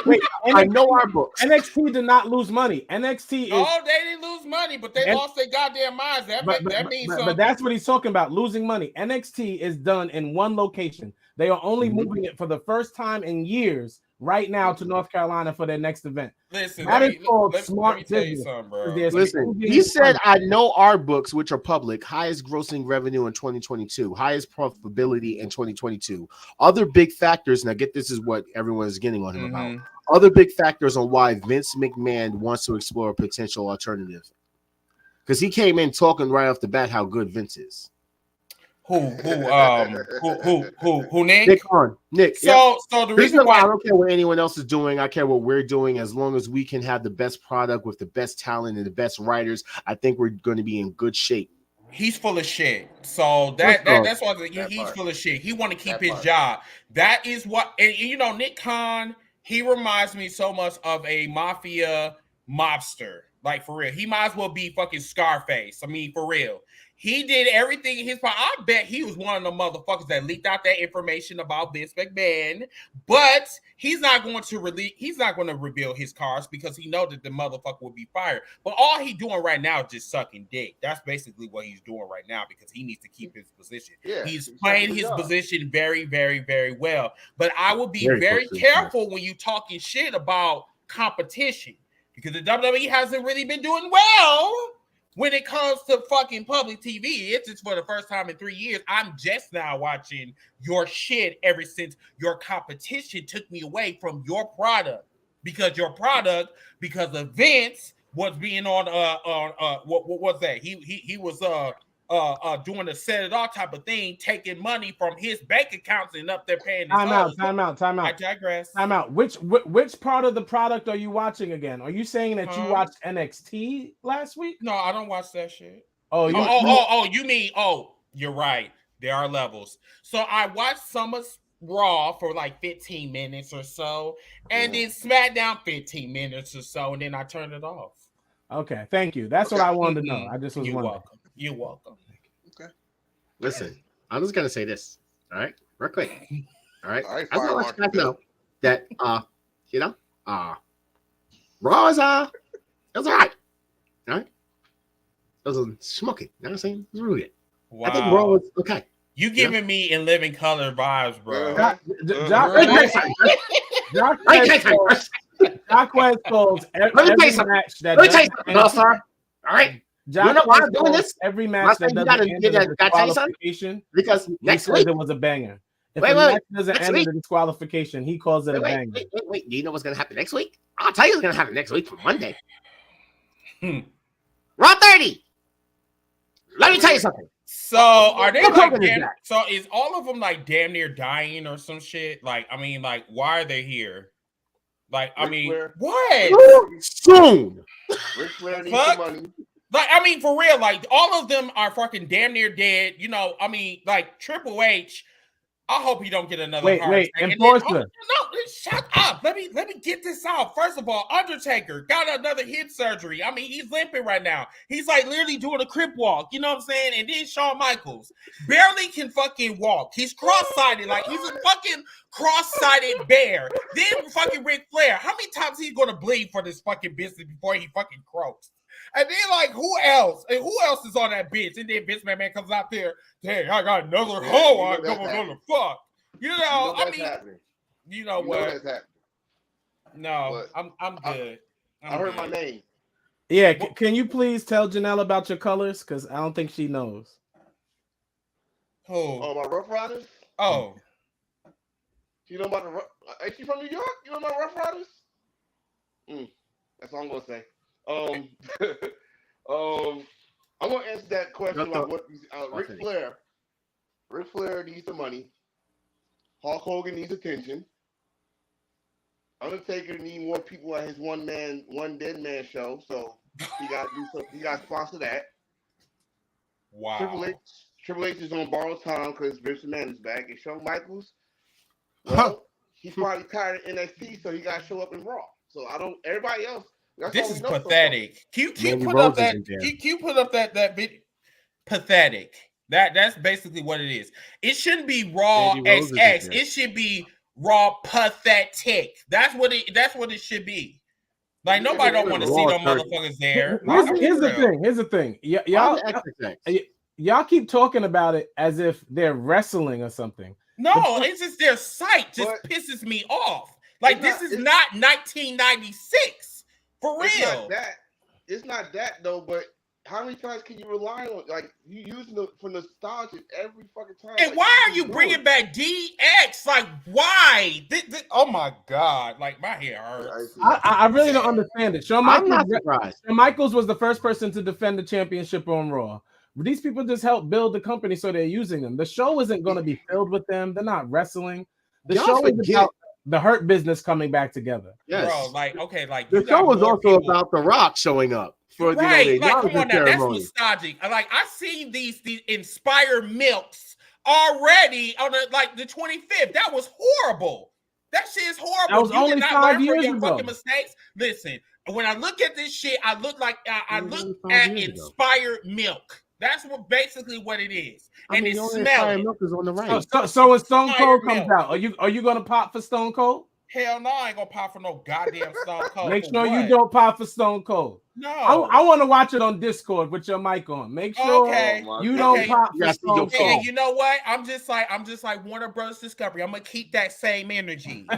Wait. I know our books. NXT did not lose money. NXT is. Oh, they didn't lose money, but they lost their goddamn minds. That means something. But that's what he's talking about, losing money. NXT is done in one location. They are only moving it for the first time in years right now to North Carolina for their next event. Listen, that is called let smart me tell you business. something, bro. Listen, he said, I know our books, which are public, highest grossing revenue in 2022, highest profitability in 2022. Other big factors, now get this is what everyone is getting on him about. Other big factors on why Vince McMahon wants to explore a potential alternative. Because he came in talking right off the bat how good Vince is. Who, Nick? Nick. So the reason why I don't care what anyone else is doing, I care what we're doing. As long as we can have the best product with the best talent and the best writers, I think we're going to be in good shape. He's full of shit. So that's why he's full of shit. He want to keep his job. That is what, and you know, Nick Khan, he reminds me so much of a mafia mobster. Like, for real. He might as well be fucking Scarface. I mean, for real. He did everything in his part. I bet he was one of the motherfuckers that leaked out that information about Vince McMahon. But he's not going to reveal his cards because he knows that the motherfucker will be fired. But all he's doing right now is just sucking dick. That's basically what he's doing right now because he needs to keep his position. Yeah, he's playing his position very, very, very well. But I would be very careful when you talking shit about competition. Because the WWE hasn't really been doing well when it comes to fucking public TV. It's just for the first time in 3 years. I'm just now watching your shit ever since your competition took me away from your product. Because your product, because of Vince, was being on what was that? He was doing a set it all type of thing, taking money from his bank accounts and up there paying. Time out. I digress. Time out. Which part of the product are you watching again? Are you saying that you watched NXT last week? No, I don't watch that shit. You mean? Oh, you're right. There are levels. So I watched Summer Raw for like 15 minutes or so, and then SmackDown 15 minutes or so, and then I turned it off. Okay, thank you. That's what I wanted to know. I just was wondering. You're welcome. Okay. Listen, I'm just gonna say this. All right, real quick. All right. I just want to let you guys know that Raw is it was all right. All right. It was smoky. You know what I'm saying? It was really good. Wow. I think Raw was okay. You giving me In Living Color vibes, bro. Jacquez calls every match that all right. John, you know why I'm doing this? Every match that doesn't end in a disqualification, because next week it was a banger. If a match doesn't end in a disqualification, he calls it a banger. Wait. Do you know what's going to happen next week? I'll tell you what's going to happen next week for Monday. Raw 30. Let me tell you something. So are they like so is all of them like damn near dying or some shit? Like, I mean, like, why are they here? Like, I mean, what? Soon. Ric Flair needs some money. Like, I mean, for real, like, all of them are fucking damn near dead. You know, I mean, like, Triple H, I hope he don't get another heart attack. Enforcer. Shut up. Let me get this out. First of all, Undertaker got another hip surgery. I mean, he's limping right now. He's like literally doing a crip walk. You know what I'm saying? And then Shawn Michaels barely can fucking walk. He's cross-sided. Like, he's a fucking cross-sided bear. Then fucking Ric Flair. How many times he's going to bleed for this fucking business before he fucking croaks? And then, like, who else? And who else is on that bitch? And then Vince McMahon comes out there, hey, I got another hoe I'm going to fuck. You know, I mean, happening. You know what? No, but I'm good. I heard my name. Yeah, can you please tell Janelle about your colors? Because I don't think she knows. Who? Oh, my Rough Riders? Oh. You know about the... Is she from New York? You know about Rough Riders? That's all I'm going to say. I'm gonna answer that question about what Ric Flair needs the money. Hulk Hogan needs attention. Undertaker needs more people at his one dead man show, so he got to do something. He got to sponsor that. Wow. Triple H is on borrowed time because Vince McMahon is back. And Shawn Michaels, well, he's probably tired of NXT, so he got to show up in Raw. So everybody else. This is pathetic. Q put up that video. Pathetic. That's basically what it is. It shouldn't be Raw Mandy Rose is XX. there. It should be Raw Pathetic. That's what it should be. Like nobody don't want to see no motherfuckers there. Here's the thing. Y'all keep talking about it as if they're wrestling or something. No, it's just their sight just pisses me off. Like this is not 1996 for real. It's not that though, but how many times can you rely on you using it for nostalgia every fucking time? And why are you bringing back DX? Like why? Oh my god! Like my hair hurts. I really don't understand it. Shawn Shawn Michaels was the first person to defend the championship on Raw. These people just helped build the company, so they're using them. The show isn't going to be filled with them. They're not wrestling. The show is about the Hurt Business coming back together. Yes, bro. The show was also about The Rock showing up. For, right, come on now, that's nostalgic. Like I've seen these Inspire Milks already on the 25th. That was horrible. That shit is horrible. That was only 5 years ago. Fucking mistakes. Listen, when I look at this shit, I look at Inspired Milk. That's basically what it is, and it's smelling. Milk is on the right. So when Stone Cold comes out, are you gonna pop for Stone Cold? Hell no, I ain't gonna pop for no goddamn Stone Cold. Make sure you don't pop for Stone Cold. No, I want to watch it on Discord with your mic on. Make sure you don't pop for Stone Cold. And you know what? I'm just like Warner Brothers Discovery. I'm gonna keep that same energy.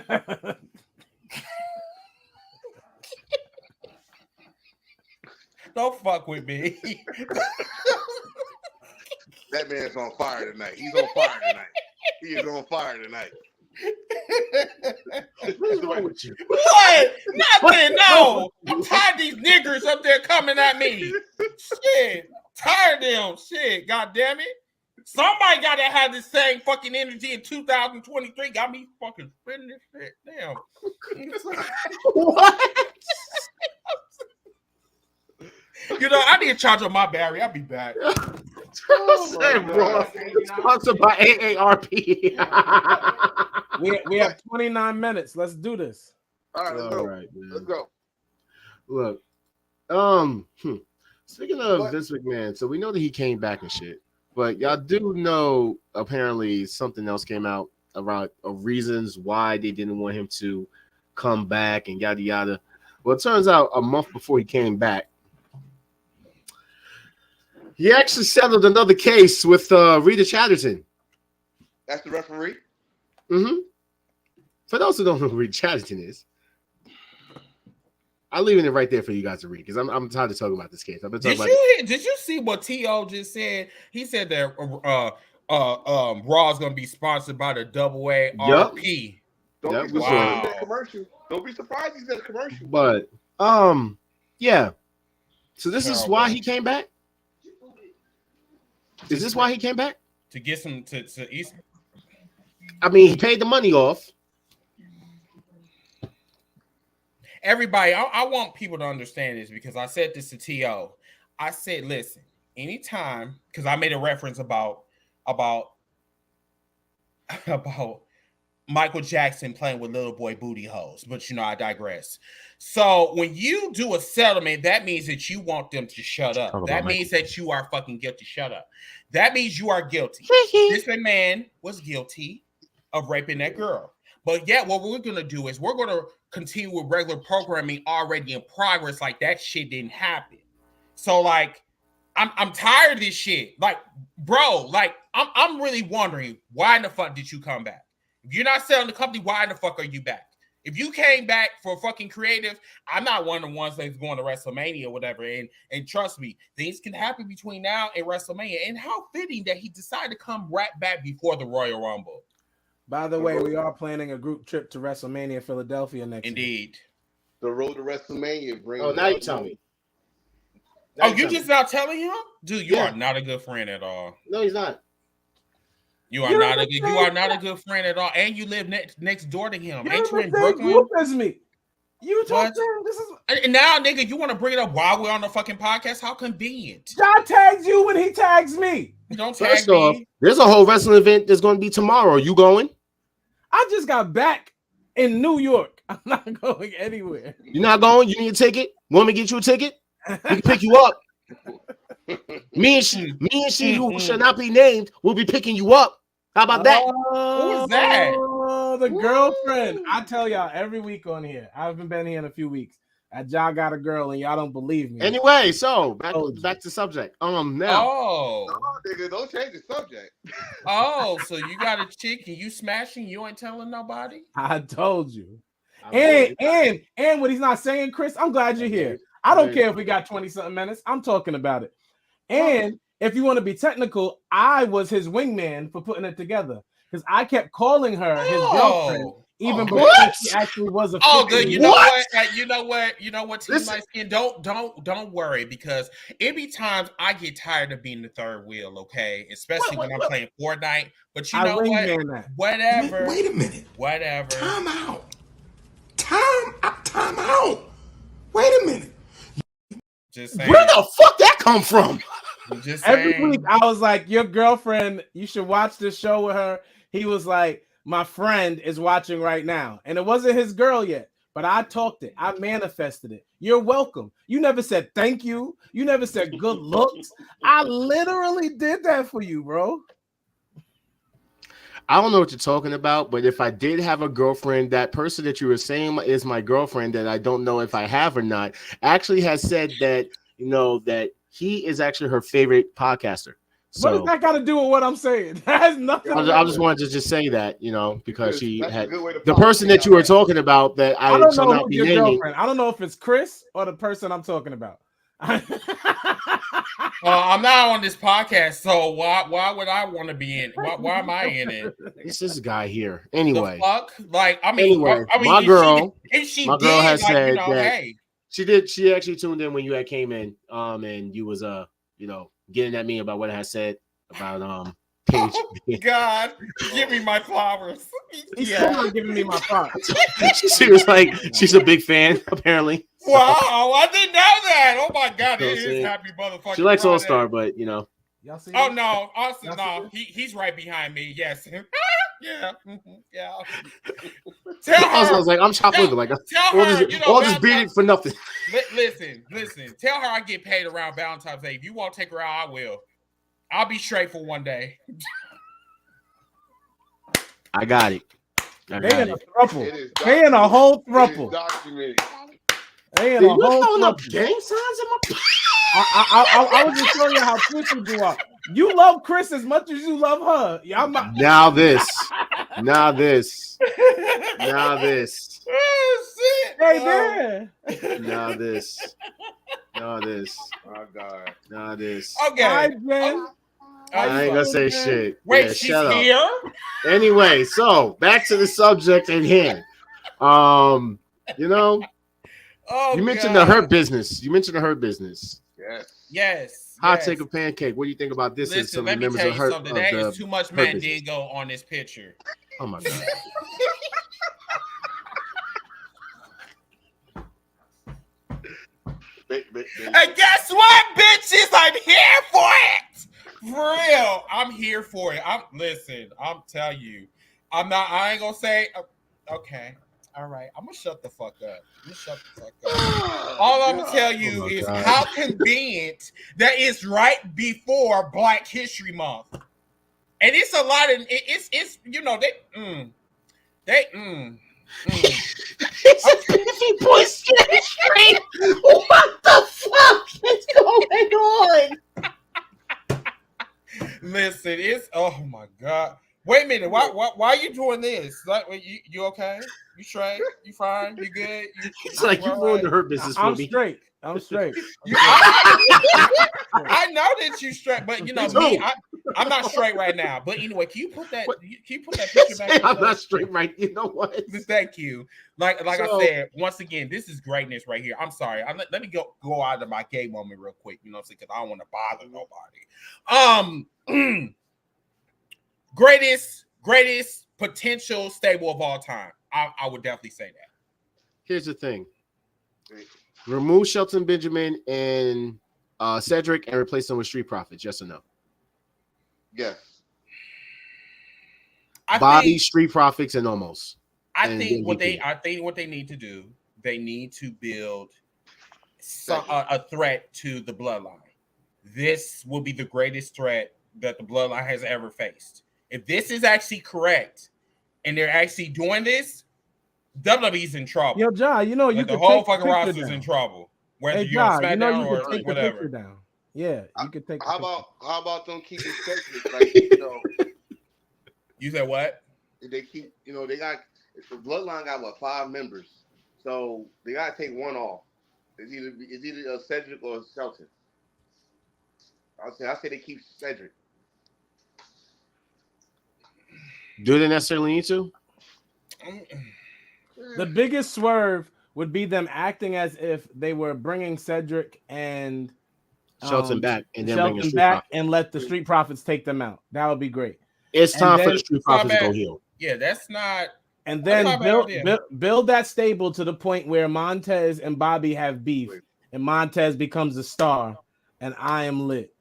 Don't fuck with me. That man's on fire tonight. He's on fire tonight. He is on fire tonight. What's wrong with you? What? Nothing. No. I'm tired of these niggers up there coming at me. Shit. Tired of them. Shit. God damn it. Somebody got to have the same fucking energy in 2023. Got me fucking spinning this shit. Damn. What? You know, I need to charge up my battery. I'll be back. Sponsored by AARP. we have 29 minutes. Let's do this. All right, let's go. Look, speaking of Vince McMahon, so we know that he came back and shit, but y'all do know apparently something else came out about reasons why they didn't want him to come back and yada yada. Well, it turns out a month before he came back, he actually settled another case with Rita Chatterton. That's the referee? Mm-hmm. For those who don't know who Rita Chatterton is, I'm leaving it right there for you guys to read because I'm tired of talking about this case. I've been talking Did you see what T.O. just said? He said that Raw is going to be sponsored by the AARP. Don't be surprised he's commercial. Don't be surprised he's in a commercial. But yeah. So this is why he came back? Is this why he came back? To get some to East? I mean, he paid the money off. Everybody, I want people to understand this because I said this to T.O. I said, listen, anytime, because I made a reference about Michael Jackson playing with little boy booty hoes, but I digress. So when you do a settlement, that means that you want them to shut up. That means that you are fucking guilty. Shut up. That means you are guilty. This man was guilty of raping that girl. But yeah, what we're going to do is we're going to continue with regular programming already in progress like that shit didn't happen. So like, I'm tired of this shit. Like, bro, like I'm really wondering why in the fuck did you come back? If you're not selling the company, why in the fuck are you back? If you came back for fucking creative, I'm not one of the ones that's going to WrestleMania or whatever. And trust me, things can happen between now and WrestleMania. And how fitting that he decided to come right back before the Royal Rumble. By the way, we are planning a group trip to WrestleMania Philadelphia next Indeed. The road to WrestleMania brings. Oh, now you tell me. You just now telling him? Dude, you are not a good friend at all. No, he's not. You are not a good friend at all, and you live next door to him. Ain't you in Brooklyn? Group as me. You talk to him. This is and now, nigga, you want to bring it up while we're on the fucking podcast? How convenient. John tags you when he tags me. You don't tag me. There's a whole wrestling event that's going to be tomorrow. Are you going? I just got back in New York. I'm not going anywhere. You're not going? You need a ticket? Want me to get you a ticket? We can pick you up. Me and she who shall not be named will be picking you up. How about that? Who is that? Oh, the girlfriend. I tell y'all every week on here. I haven't been here in a few weeks. Y'all got a girl and y'all don't believe me. Anyway, so back to subject. Now. Oh, nigga, don't change the subject. Oh, so you got a chick and you smashing, you ain't telling nobody? I told you. And what he's not saying, Chris, I'm glad you're here. I don't care if we got 20-something minutes. I'm talking about it. And if you want to be technical, I was his wingman for putting it together because I kept calling her his girlfriend even before she actually was a. You know what? Team Light Skin, don't worry, because every time I get tired of being the third wheel, okay, especially when I'm playing Fortnite. But you know what? Whatever. Wait a minute. Whatever. Time out. Time out. Wait a minute. Just saying. Where the fuck that come from? Just every week I was like, your girlfriend, you should watch this show with her. He was like, my friend is watching right now. And it wasn't his girl yet, but I talked it. I manifested it. You're welcome. You never said thank you. You never said good looks. I literally did that for you, bro. I don't know what you're talking about, but if I did have a girlfriend, that person that you were saying is my girlfriend that I don't know if I have or not, actually has said that, that he is actually her favorite podcaster. So, what does that got to do with what I'm saying? That has nothing. I just wanted to just say that, because she had the person that you were talking about that I don't shall know not be naming. I don't know if it's Chris or the person I'm talking about. I'm not on this podcast, so why would I want to be in? Why am I in it? It's this guy here. Anyway, the fuck? Like, I mean, my girl has said that. Hey, she did. She actually tuned in when you had came in, and you was getting at me about what I had said about Paige. Oh, God, give me my flowers. He's still not giving me my flowers. She was like, she's a big fan, apparently. So. Wow, I didn't know that. Oh my God, it is happy motherfucker. She likes All Star, but Y'all see oh no, Austin, no, he's right behind me. Yes, yeah. Tell her. I was like, I'm chopped liver. Like, all this beating for nothing. Listen. Tell her I get paid around Valentine's Day. If you won't take her out, I will. I'll be straight for one day. I got it. They in a throuple. They in a whole throuple. They in a whole throuple. Gang signs in my. I was just showing you how twisted you are. You love Chris as much as you love her. Now this. Oh shit! Hey man. Now this. Oh God. Now this. Okay. Hi, Jen. I ain't gonna say shit. Wait, she's here? Anyway, so back to the subject at hand. You mentioned the hurt business. Yes. Hot take of pancake. What do you think about this? Listen, let me tell you something. That is too much Mandingo on this picture. Oh my God. And guess what, bitches? I'm here for it. For real. I'm here for it. I'm telling you. I ain't gonna say okay. All right. I'm gonna shut the fuck up. All I'm gonna tell you is how convenient that is right before Black History Month. And it's a lot of it's it's It's a 50-point straight. What the fuck is going on? Listen, it's oh my God. Wait a minute. Why are you doing this? Like, you okay? You straight? You fine? You good? It's like you ruined the hurt business for me. I'm straight. I know that you straight, but me, I'm not straight right now. But anyway, can you put that picture back? I'm not straight right. You know what? Thank you. Like I said, once again, this is greatness right here. I'm sorry. Let me go out of my gay moment real quick. Because I don't want to bother nobody. Greatest potential stable of all time. I would definitely say that. Here's the thing. Remove Shelton Benjamin and Cedric and replace them with Street Profits. Yes or no? Yes. Bobby, Street Profits, and Almost. I think what they need to do, they need to build a threat to the bloodline. this will be the greatest threat that the bloodline has ever faced. If this is actually correct and they're actually doing this, WWE's in trouble. Yo, John, you know like you the could whole take fucking the roster's down. in trouble. Whether Hey, you're on John, you know SmackDown you could or take the whatever. picture down. Yeah, you could take. How about them keeping Cedric? Like, you know, You said what? they keep, you know, they got the bloodline got 5 members, so they gotta take one off. It's either Cedric or Shelton. I say they keep Cedric. Do they necessarily need to? The biggest swerve would be them acting as if they were bringing Cedric and Shelton back and then Shelton bring Street back Profits. and let the Street Profits take them out. That would be great. It's time for then- the Street Profits to go heel. Yeah, that's not. And That's then not a bad idea. build that stable to the point where Montez and Bobby have beef, and Montez becomes a star, and I am lit.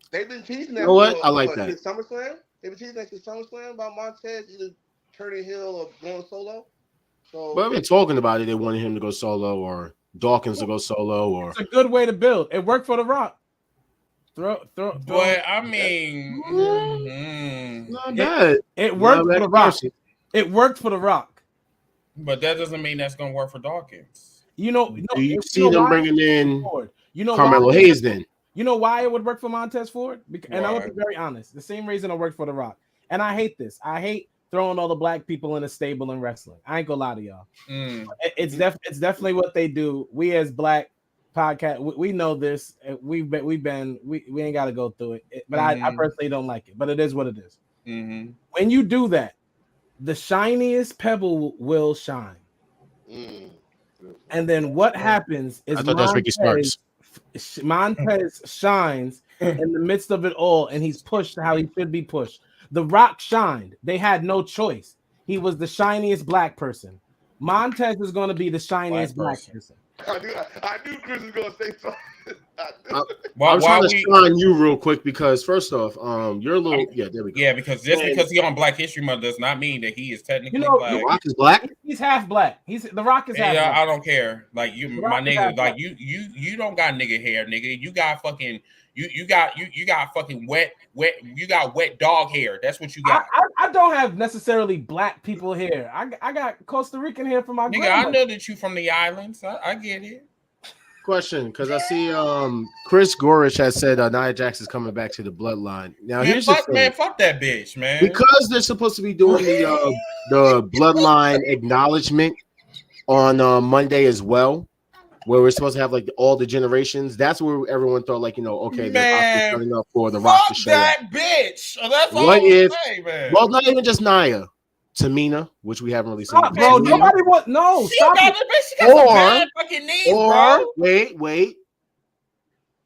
They've been teasing that. You know what? for, I like that. Since SummerSlam. They've been teasing that since SummerSlam about Montez either turning heel or going solo. So But I've been talking about it. They wanted him to go solo or Dawkins to go solo or It's a good way to build. It worked for The Rock. Throw. But I mean, not bad. It worked Not for The bad Rock. person. It worked for The Rock. but that doesn't mean that's gonna work for Dawkins. You know, Do you see them bringing in You know Carmelo why? Hayes then? You know why it would work for Montez Ford? And I would be Why? very honest. The same reason it worked for The Rock. And I hate this. I hate throwing all the black people in a stable in wrestling. I ain't gonna lie to y'all. It's definitely what they do. We as black podcast, we know this. We ain't got to go through it. But I personally don't like it. But it is what it is. When you do that, the shiniest pebble will shine. And then what happens is I thought that's Ricky Starks. Montez shines in the midst of it all, and he's pushed how he should be pushed. The Rock shined. They had no choice. He was the shiniest black person. Montez is going to be the shiniest black person. I knew Chris was gonna say something. I'm trying to shine you real quick because first off, you're a little there we go. Yeah, because because he's on Black History Month does not mean that he is technically black. The Rock is black. He's half black. The Rock is half black. I don't care. Like you, my Rock is nigga. half Like black. you don't got nigga hair, nigga. You got fucking you got fucking wet. You got wet dog hair. That's what you got. I don't have necessarily black people hair. I got Costa Rican hair from my nigga. grandma. I know that you from the islands. I get it. Question, because I see Chris Gorich has said Nia Jax is coming back to the bloodline. Now here's the thing. Fuck that bitch, man. Because they're supposed to be doing the bloodline acknowledgement on Monday as well, where we're supposed to have like all the generations. That's where everyone thought, like, okay, they're possibly setting up for the Rock to show up. that bitch. That's all What I'm if? saying, man. Well, not even just Nia, Tamina, which we haven't really seen. Stop, bro. Tamina. Nobody want no. She Stop got it. the bitch. She got some Or- bad fucking knees, Or bro. wait,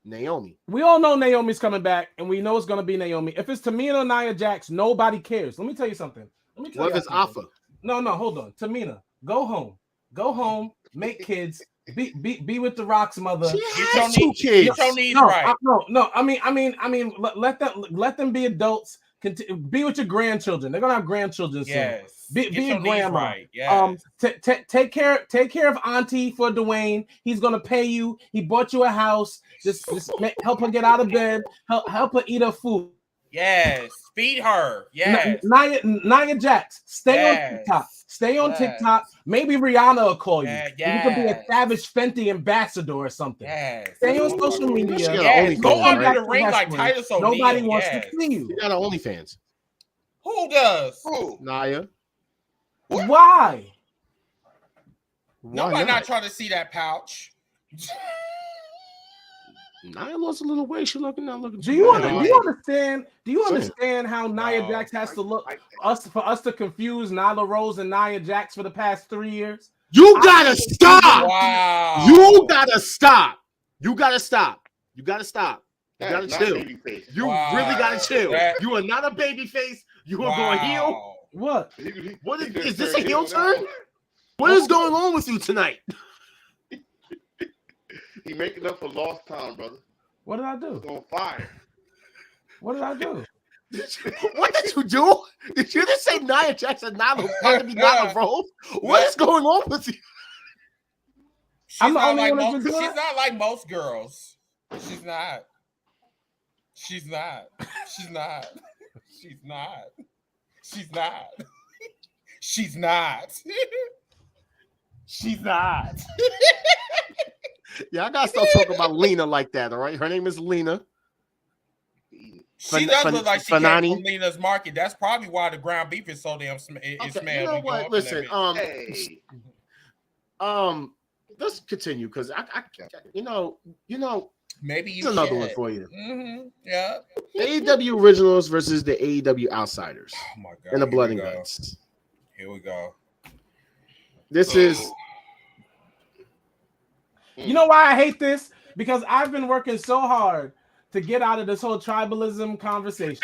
Naomi. We all know Naomi's coming back, and we know it's gonna be Naomi. If it's Tamina or Nia Jax, nobody cares. Let me tell you something. What if it's Alpha? No, hold on. Tamina, go home, make kids, be with the Rock's mother. She Get has your two knees- kids. Get your knees No, right. no. I mean, let them be adults. Be with your grandchildren. They're gonna have grandchildren soon. Yes. Be Get a your knees grandma. right. Yes. Take care of Auntie for Dwayne. He's gonna pay you. He bought you a house. Just help her get out of bed. Help her eat her food. Yes. Feed her. Yes. Nia Jax, stay on Yes. TikTok. Stay on Yes. TikTok. Maybe Rihanna will call you. Yes. You could be a Savage Fenty ambassador or something. Yes. Stay on social media. She got Yes. OnlyFans, Go under right? the ring like Titus O'Neil. Nobody wants Yes. to see you. She got OnlyFans. Who does? Who? Nia. Why? Nobody not trying to see that pouch. Nia lost a little weight. She not looking. Do you too bad. understand? Do you Same. understand how Nia No. Jax has to look for us to confuse Nyla Rose and Nia Jax for the past 3 years? You gotta stop. Wow. You gotta stop. You gotta stop. You gotta stop. You gotta That's not chill. babyface. You Wow. really gotta chill. That- You are not a baby face. You are going heel. What? What He just is this a turned heel now. turn? What is going on with you tonight? He making up for lost time, brother. What did I do? He's on fire. What did I do? What did you do? Did you just say Nia Jackson not about to be Nyla Rose? What is going on with you? She's I'm the not only like one that most, can do she's it? not like most girls. She's not. She's not. She's not. She's not. She's not. She's not. She's not. Yeah, I gotta start talking about Lena like that. All right, her name is Lena. She does look like she came from Lena's Market. That's probably why the ground beef is so damn smells. You know what? Listen, let's continue because I you know, maybe you another one for you. Mm-hmm. Yeah. AEW Originals versus the AEW Outsiders. Oh my god! And the Blood and Guts. Here we go. This is. You know why I hate this? Because I've been working so hard to get out of this whole tribalism conversation.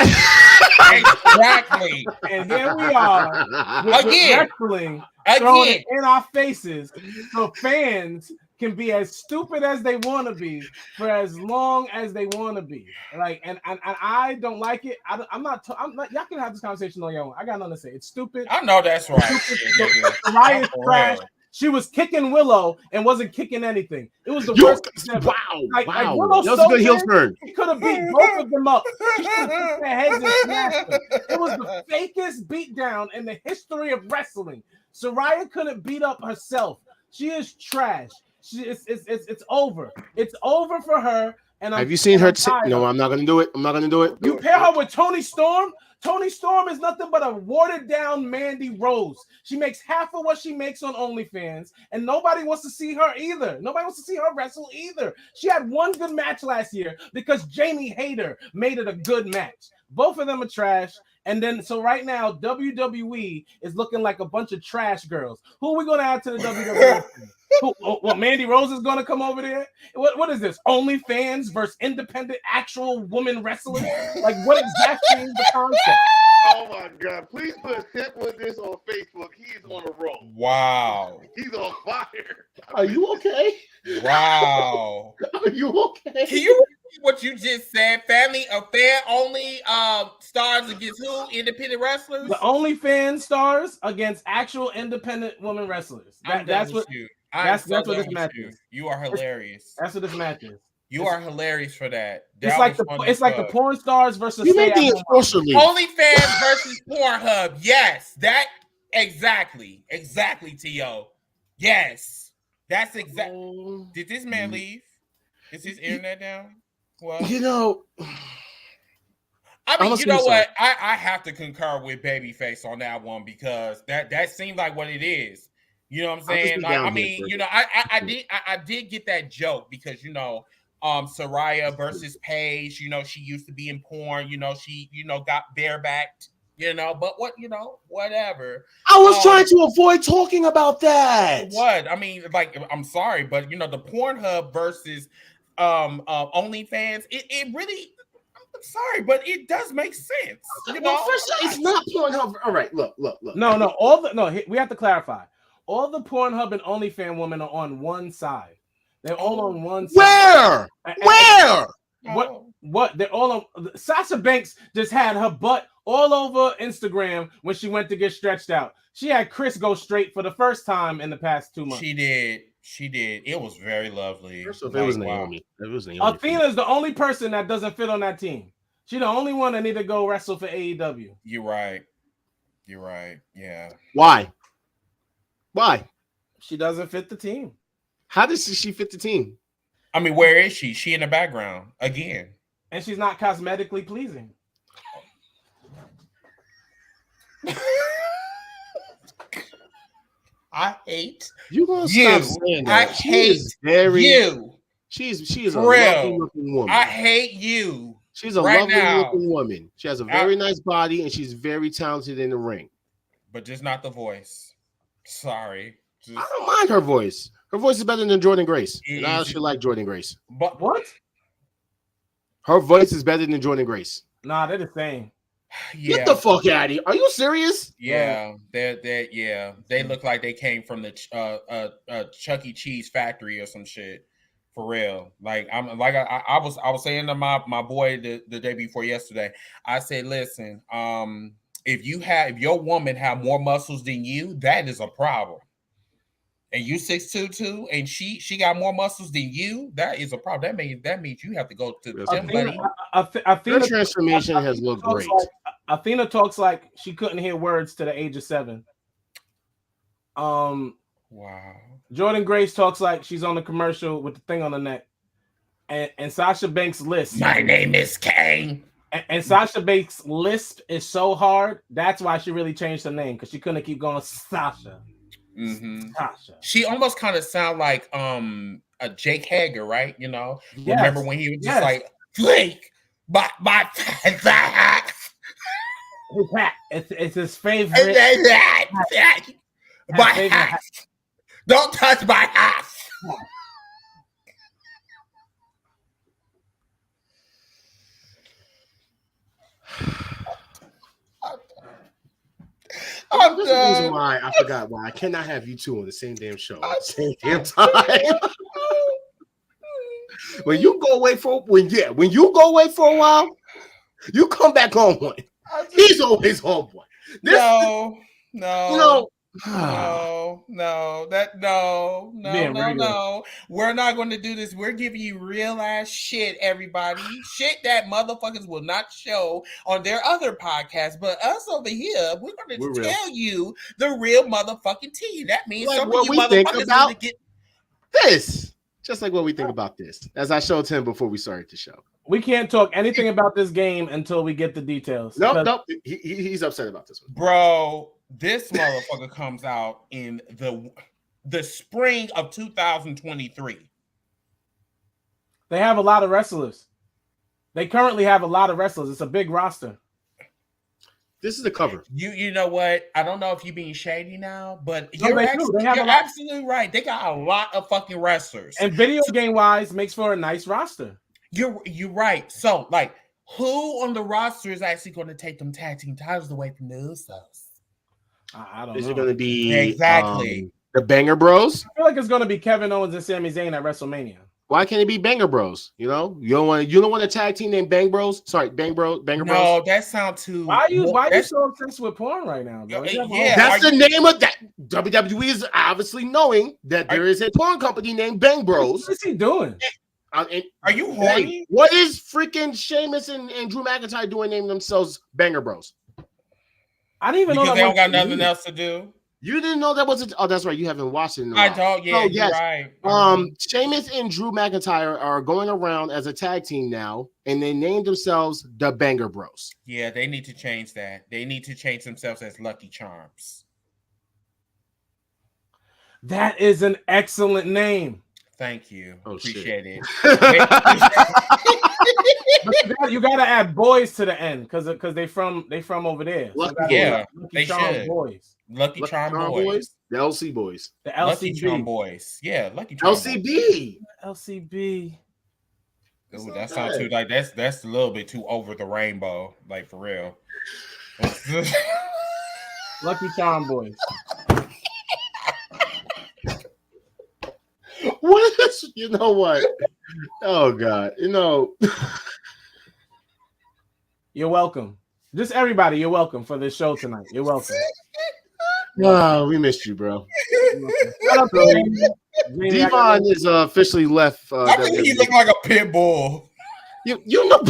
Exactly. And here we are with wrestling thrown in our faces, so fans can be as stupid as they want to be for as long as they want to be. Like, and I don't like it. I'm not. Y'all can have this conversation on your own. I got nothing to say. It's stupid. I know that's right. Mariah's trash. She was kicking Willow and wasn't kicking anything. It was the worst. Wow. Like Willow's that was a good heel turn. She could have beat both of them up. She should have put their heads and smashed them. It was the fakest beatdown in the history of wrestling. Saraya couldn't beat up herself. She is trash. It's over. It's over for her. And have you seen her? No, I'm not going to do it. I'm not going to do it. You pair her with Toni Storm. Toni Storm is nothing but a watered down Mandy Rose. She makes half of what she makes on OnlyFans, and nobody wants to see her either. Nobody wants to see her wrestle either. She had one good match last year because Jamie Hayter made it a good match. Both of them are trash. And then, so right now, WWE is looking like a bunch of trash girls. Who are we going to add to the WWE? What, Mandy Rose is going to come over there? What is this? OnlyFans versus independent actual woman wrestling? Like, what exactly is the concept? Oh my God! Please put this on Facebook. He's on a roll. Wow. He's on fire. Are you okay? Wow. Are you okay? Can you repeat what you just said? Family affair only stars against who? Independent wrestlers? The OnlyFans stars against actual independent women wrestlers. That's what this match is. You are hilarious. That's what this match is. You are hilarious for that. It's like the porn stars versus you may be unfortunately OnlyFans versus Pornhub. Yes, that exactly, T.O. Yes, that's exactly. Did this man leave? Is his internet down? Well, you know. I mean, you know what? I have to concur with Babyface on that one because that seems like what it is. You know what I'm saying? Like, I mean, you know, I did get that joke because Saraya versus Paige, she used to be in porn, she got barebacked, but whatever. I was trying to avoid talking about that. What? I mean, like, I'm sorry, but the Pornhub versus OnlyFans, it really, I'm sorry, but it does make sense. Well, first, it's not Pornhub. All right, look. No, we have to clarify. All the Pornhub and OnlyFans women are on one side. They're all on one side. Where? What? They're all on. Sasha Banks just had her butt all over Instagram when she went to get stretched out. She had Chris go straight for the first time in the past 2 months. She did. It was very lovely. First off, it was Naomi. It was Naomi. Athena's the only person that doesn't fit on that team. She's the only one that need to go wrestle for AEW. You're right. Yeah. Why? She doesn't fit the team. How does she fit the team? I mean, where is she? She in the background again. And she's not cosmetically pleasing. I hate you. Gonna you. Stop saying that. I hate you. She is a lovely looking woman. I hate you. She's a lovely looking woman. She has a very nice body and she's very talented in the ring. But just not the voice. Sorry. I don't mind her voice. Her voice is better than Jordan Grace. And I actually like Jordan Grace. But what? Her voice is better than Jordan Grace. Nah, they're the same. Yeah. Get the fuck out of here. Are you serious? Yeah. They look like they came from the Chuck E. Cheese factory or some shit. For real. Like I was saying to my boy the day before yesterday. I said, listen, if your woman have more muscles than you, that is a problem. and you 6'2" too, and she got more muscles than you, that is a problem. That means you have to go to the gym, buddy. Her transformation has looked great. Athena talks like she couldn't hear words to the age of 7. Wow. Jordan Grace talks like she's on the commercial with the thing on the neck. And Sasha Banks' lisp. My name is Kane. And Sasha Banks' lisp is so hard. That's why she really changed her name, because she couldn't keep going Sasha. Mm-hmm. Sasha. She almost kind of sound like a Jake Hager, right? You know, yes. Remember when he was just like Blake, my it's his favorite. My hat. Don't touch my hat. There's a reason why I forgot why I cannot have you two on the same damn show at the same damn time. When you go away for a while, you come back on one. He's always on one. No. We're not going to do this. We're giving you real ass shit, everybody. Shit that motherfuckers will not show on their other podcasts, but us over here, we're going to tell you the real motherfucking tea. That means like some what of you we motherfuckers think about need to get this. Just like what we think about this, as I showed him before we started the show. We can't talk anything about this game until we get the details. Nope. He's upset about this one, bro. This motherfucker comes out in the spring of 2023. They have a lot of wrestlers. They currently have a lot of wrestlers. It's a big roster. This is the cover. You know what? I don't know if you're being shady now, but you're absolutely right. They got a lot of fucking wrestlers. And video game wise makes for a nice roster. You're right. So, like, who on the roster is actually going to take them tag team titles away from the Usos? I don't know. Is it going to be exactly the Banger Bros? I feel like it's going to be Kevin Owens and Sami Zayn at WrestleMania. Why can't it be Banger Bros? You don't want a tag team named Bang Bros? Sorry, Banger Bros. No, that sounds too. Why are you so obsessed with porn right now, bro? Yeah, that's the name of that. WWE is obviously knowing that there is a porn company named Bang Bros. What's he doing? Are you horny? What is freaking Sheamus and Drew McIntyre doing naming themselves Banger Bros? I didn't even know that they don't got nothing else to do. You didn't know that wasn't. Oh, that's right. You haven't watched it in a while. I don't. Yeah, you're right. Sheamus and Drew McIntyre are going around as a tag team now, and they named themselves the Banger Bros. Yeah, they need to change that. They need to change themselves as Lucky Charms. That is an excellent name. Thank you. Appreciate it. But you gotta add boys to the end because they from over there. So they should. Boys. Lucky Charm boys. The LC boys. The LCB. Lucky Charm boys. Yeah, Lucky Charm LCB. LCB. Ooh, that sounds too like that's a little bit too over the rainbow, like for real. Lucky Charm boys. What is, you know what? Oh God, You're welcome. Just everybody, you're welcome for this show tonight. You're welcome. Oh, we missed you, bro. Devon is officially left. I think he looked like a pit bull. You know.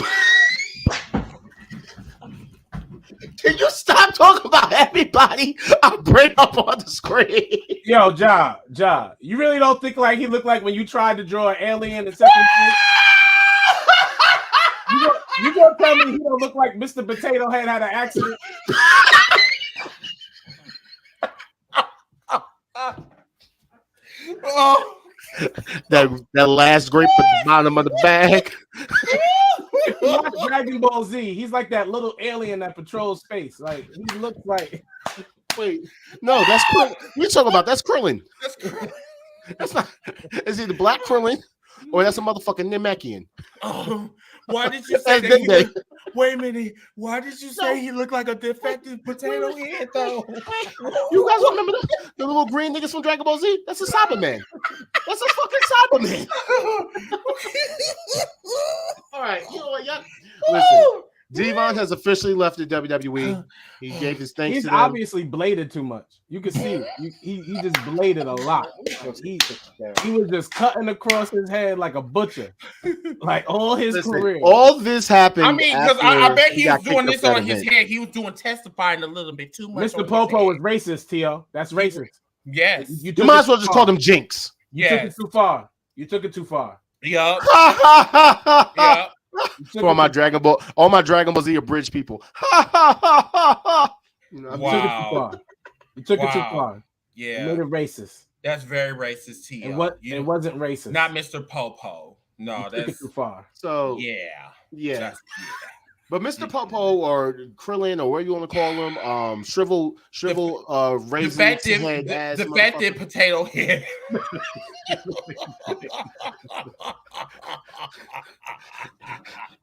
Can you stop talking about everybody I bring up on the screen? Yo, Ja, you really don't think like he looked like when you tried to draw an alien in second grade? You gonna tell me he don't look like Mr. Potato Head had an accident? Oh. That last grape at the bottom of the bag. Dragon Ball Z. He's like that little alien that patrols space. Like he looks like. Wait, no, that's Krillin. We're talking about that's Krillin. That's Krillin. That's not. Is he the Black Krillin or that's a motherfucking Namekian? Oh, why did you say that? Wait a minute. Why did you say he looked like a defective potato head, though? You guys remember the little green niggas from Dragon Ball Z? That's a Cyberman. That's a fucking Cyberman. All right, you know what? Listen, Devon has officially left the WWE. He gave his thanks He's to them. obviously bladed too much. You can see it. He just bladed a lot. Like he was just cutting across his head like a butcher. Like all his career. All this happened. I mean, because I bet he was got doing kicked this off on that his event. head. He was doing testifying a little bit too much. Mr. Popo was racist, Tio. That's racist. Yes. You might as well just call them Jinx. You took it too far. You took it too far. Yup. Yup. For all my Dragon Ball Z abridged people. Wow. You took it too far. Yeah. You made it racist. That's very racist, Tio. It wasn't racist. Not Mr. Popo. No, took it too far. So yeah. But Mr. Popo or Krillin or whatever you want to call him, shrivel, raisin head ass, defective potato head.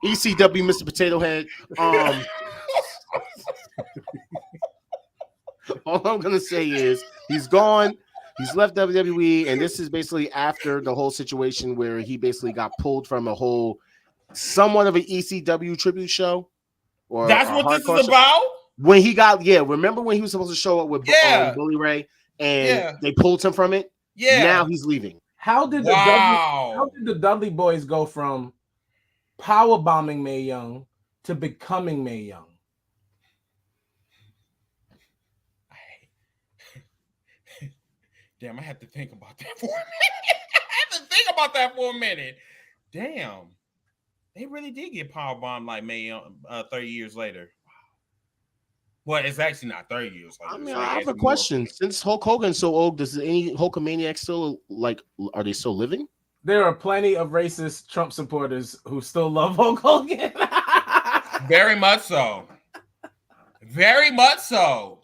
ECW, Mr. Potato Head. All I'm gonna say is he's gone. He's left WWE, and this is basically after the whole situation where he basically got pulled from a whole somewhat of an ECW tribute show. Or that's what this is about. When he got, remember when he was supposed to show up with Bully Ray, and they pulled him from it. Yeah, now he's leaving. How did the Dudley Boys go from power bombing Mae Young to becoming Mae Young? Damn, I had to think about that for a minute. Damn, they really did get power bombed like Mae Young 30 years later. Well, it's actually not 30 years later. I mean, I have a question. Since Hulk Hogan's so old, does any Hulkamaniacs still are they still living? There are plenty of racist Trump supporters who still love Hulk Hogan. Very much so. Very much so.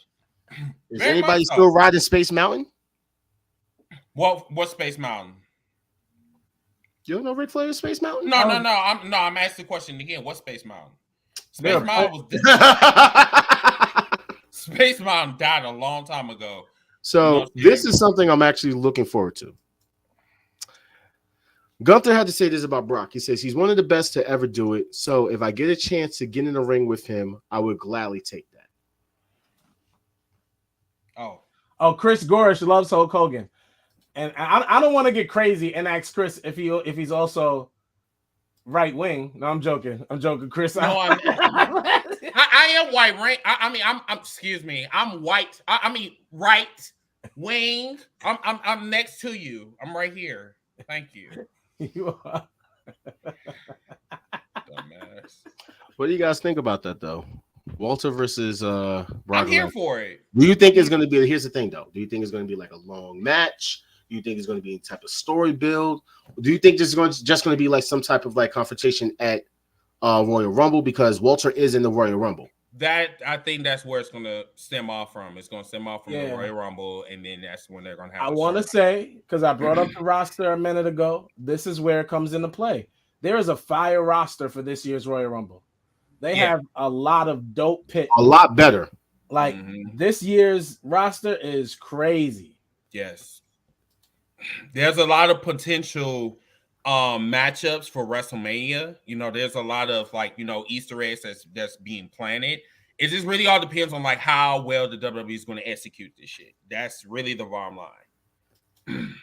Is anybody still riding Space Mountain? What Space Mountain? You don't know Ric Flair's Space Mountain? No. I'm asking the question again. What Space Mountain? Space Mountain was Space Mountain died a long time ago. So this is something I'm actually looking forward to. Gunther had to say this about Brock. He says he's one of the best to ever do it. So if I get a chance to get in the ring with him, I would gladly take that. Oh, Chris Gorish loves Hulk Hogan. And I don't want to get crazy and ask Chris if he's also right wing. No, I'm joking. Chris. No, I am white wing. I'm excuse me. I'm white. Right wing. I'm next to you. I'm right here. Thank you. You are. Dumbass. What do you guys think about that though? Walter versus Brock. I'm here for it. Do you think it's going to be? Here's the thing though. Do you think it's going to be like a long match? Do you think it's going to be any type of story build? Do you think this is just going to be like some type of like confrontation at Royal Rumble because Walter is in the Royal Rumble? That I think that's where it's going to stem off from. It's going to stem off from the Royal Rumble, and then that's when they're going to have. I want to say, because I brought up the roster a minute ago, this is where it comes into play. There is a fire roster for this year's Royal Rumble. They have a lot of dope picks. A lot better. Like this year's roster is crazy. Yes. There's a lot of potential matchups for WrestleMania. You know, there's a lot of Easter eggs that's being planted. It just really all depends on like how well the WWE is going to execute this shit. That's really the bottom line.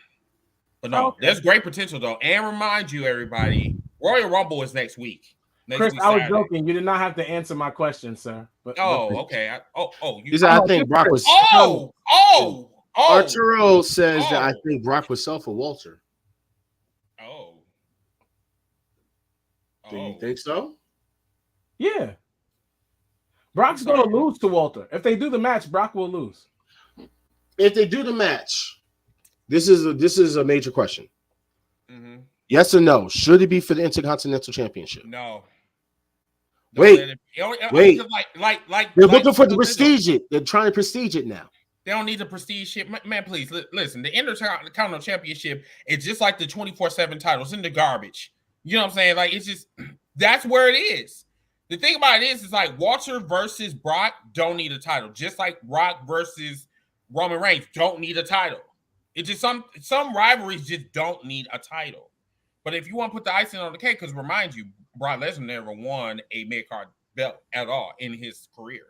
But no, there's great potential though. And remind you, everybody, Royal Rumble is next week. Chris, I was joking. You did not have to answer my question, sir. But okay. I think Brock was. Arturo says that I think Brock would sell for Walter. Do you think so? Yeah. Brock's going to lose to Walter. If they do the match, Brock will lose. If they do the match, this is a major question. Mm-hmm. Yes or no? Should it be for the Intercontinental Championship? No. Wait. They're looking for the prestige it. They're trying to prestige it now. They don't need the prestige shit. Man, please, listen. The Intercontinental Championship is just like the 24/7 titles in the garbage. You know what I'm saying? Like, it's just, that's where it is. The thing about it is like Walter versus Brock don't need a title. Just like Rock versus Roman Reigns don't need a title. It's just some rivalries just don't need a title. But if you want to put the icing on the cake, because remind you, Brock Lesnar never won a mid-card belt at all in his career.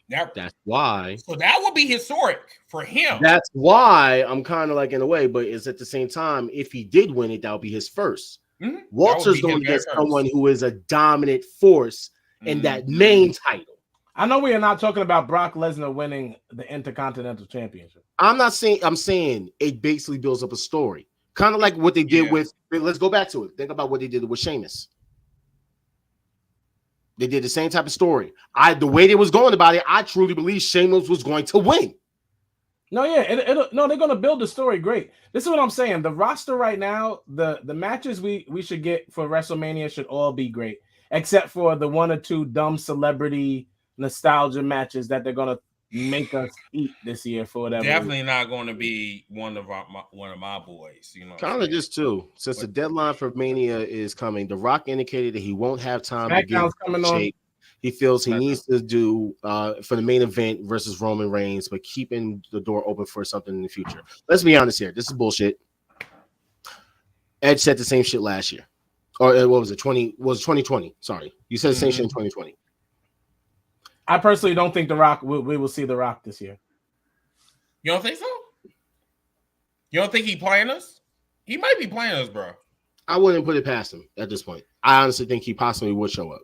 That's why. So that would be historic for him. That's why I'm kind of like in a way, but it's at the same time, if he did win it, that would be his first. Mm-hmm. Walter's going against someone who is a dominant force in that main title. I know we are not talking about Brock Lesnar winning the Intercontinental Championship. I'm saying it basically builds up a story. Kind of like what they did with, let's go back to it. Think about what they did with Sheamus. They did the same type of story. The way they was going about it, I truly believe Sheamus was going to win. No, yeah, no, they're going to build the story great. This is what I'm saying. The roster right now, the matches we should get for WrestleMania should all be great, except for the one or two dumb celebrity nostalgia matches that they're going to make us eat this year for whatever. Definitely not going to be one of my boys. You know, kind of just too. Since the deadline for Mania is coming, The Rock indicated that he won't have time to get in shape. He feels he needs to do for the main event versus Roman Reigns, but keeping the door open for something in the future. Let's be honest here. This is bullshit. Edge said the same shit last year, or what was it? 2020? Sorry, you said the same shit in 2020. I personally don't think The Rock. We will see The Rock this year. You don't think so? You don't think he playing us? He might be playing us, bro. I wouldn't put it past him at this point. I honestly think he possibly would show up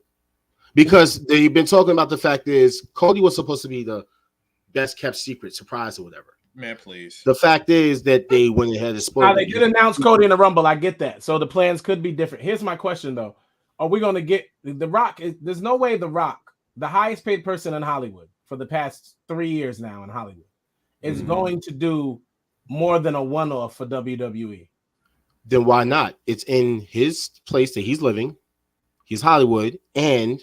because they've been talking about the fact is Cody was supposed to be the best kept secret, surprise or whatever. Man, please. The fact is that they went ahead and spoiled. They did announce Cody in the Rumble. I get that. So the plans could be different. Here's my question though: are we going to get The Rock? There's no way The Rock, the highest paid person in Hollywood for the past 3 years now in Hollywood, is going to do more than a one-off for WWE. Then why not? It's in his place that he's living. He's Hollywood, and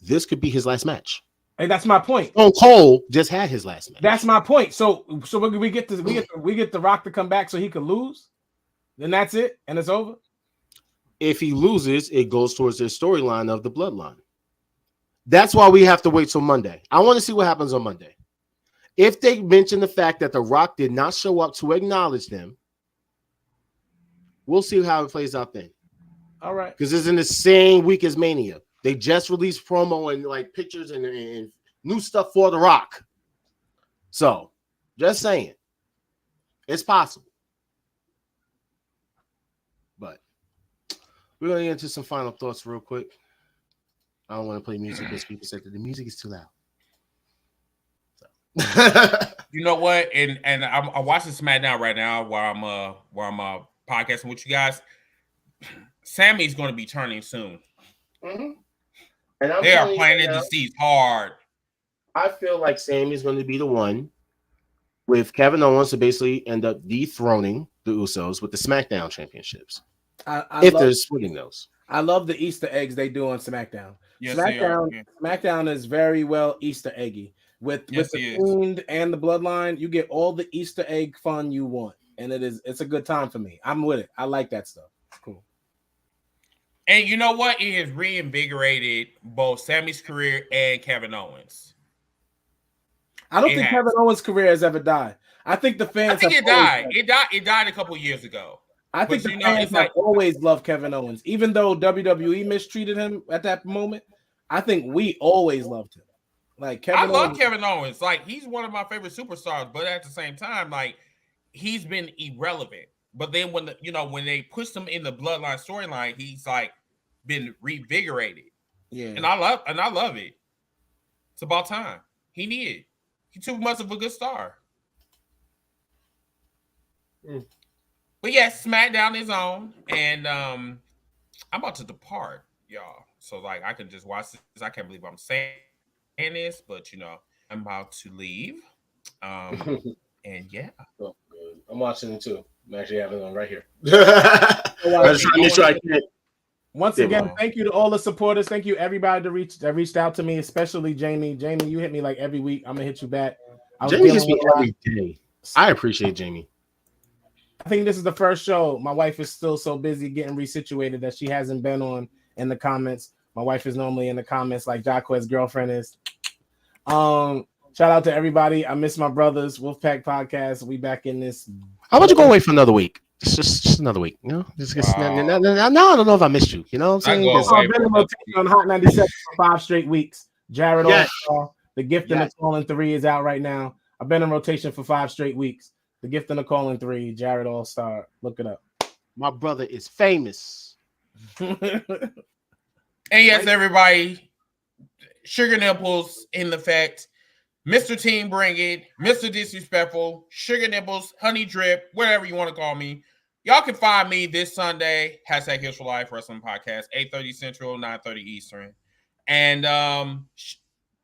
this could be his last match. And that's my point. Stone Cold just had his last match. That's my point. So we get The Rock to come back so he could lose. Then that's it, and it's over. If he loses, it goes towards their storyline of the bloodline. That's why we have to wait till Monday. I want to see what happens on Monday. If they mention the fact that The Rock did not show up to acknowledge them, we'll see how it plays out then. All right. Because it's in the same week as Mania. They just released promo and like pictures and new stuff for The Rock. So, just saying. It's possible. But we're going to get into some final thoughts real quick. I don't want to play music because people said that the music is too loud. So. You know what? And I'm watching SmackDown right now while I'm podcasting with you guys. Sammy's going to be turning soon. Mm-hmm. And they are planting the seeds hard. I feel like Sammy's going to be the one with Kevin Owens to basically end up dethroning the Usos with the SmackDown championships. If they're splitting those. I love the Easter eggs they do on SmackDown. Yes, SmackDown is very well Easter eggy. With the Fiend and the Bloodline, you get all the Easter egg fun you want. And it's a good time for me. I'm with it. I like that stuff. It's cool. And you know what? It has reinvigorated both Sammy's career and Kevin Owens. I don't think Kevin Owens' career has ever died. I think the fans. I think it died. It died a couple years ago. I think the fans have always loved Kevin Owens, even though WWE mistreated him at that moment. I think we always loved him. Like I love Kevin Owens. Like he's one of my favorite superstars, but at the same time, like he's been irrelevant. But then when when they pushed him in the Bloodline storyline, he's like been revigorated. Yeah, and I love it. It's about time. He's too much of a good star. But yes, SmackDown is on, and I'm about to depart, y'all. So like I can just watch this. I can't believe I'm saying this, but I'm about to leave. And yeah, I'm watching it too. I'm actually having it on right here. I just trying to make sure I can. Once again, thank you to all the supporters. Thank you everybody that reached out to me, especially Jamie. Jamie, you hit me like every week. I'm gonna hit you back. Jamie hits me every day. I appreciate Jamie. I think this is the first show. My wife is still so busy getting resituated that she hasn't been on in the comments. My wife is normally in the comments like Jacquez's girlfriend is. Shout out to everybody. I miss my brothers. Wolfpack podcast. We back in this. How about you go away for another week? just another week, you know. Just Wow. now I don't know if I missed you. You know what I'm saying? I go 'Cause- away. I've been in rotation on Hot 97 for 5 straight weeks. Jared Yes. All-Star, The Gift and the Calling 3 is out right now. I've been in rotation for 5 straight weeks. The Gift and the Calling 3, Jared All-Star. Look it up. My brother is famous. And yes, everybody, Sugar Nipples in effect. Mr. Team Bring It, Mr. Disrespectful, Sugar Nipples, Honey Drip, whatever you want to call me. Y'all can find me this Sunday, hashtag Hills for Life Wrestling Podcast, 8:30 Central, 9:30 Eastern. And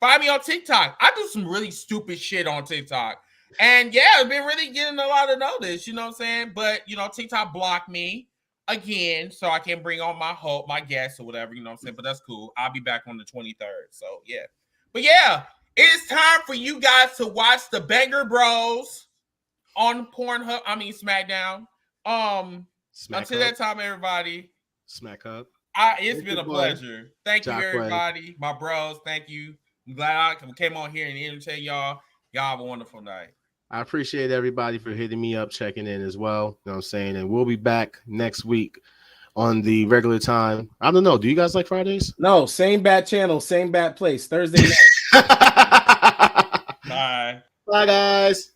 find me on TikTok. I do some really stupid shit on TikTok. And yeah, I've been really getting a lot of notice, you know what I'm saying? But, you know, TikTok blocked me again, so I can bring on my guests or whatever, you know what I'm saying? But that's cool. I'll be back on the 23rd. So yeah. But yeah, it is time for you guys to watch the Banger Bros on Pornhub. I mean SmackDown. Until that time, everybody. Smack Hub. It's been a pleasure. Thank you, everybody. My bros, thank you. I'm glad I came on here and entertain y'all. Y'all have a wonderful night. I appreciate everybody for hitting me up, checking in as well. You know what I'm saying? And we'll be back next week on the regular time. I don't know. Do you guys like Fridays? No, same bad channel, same bad place. Thursday night. Bye. Bye, guys.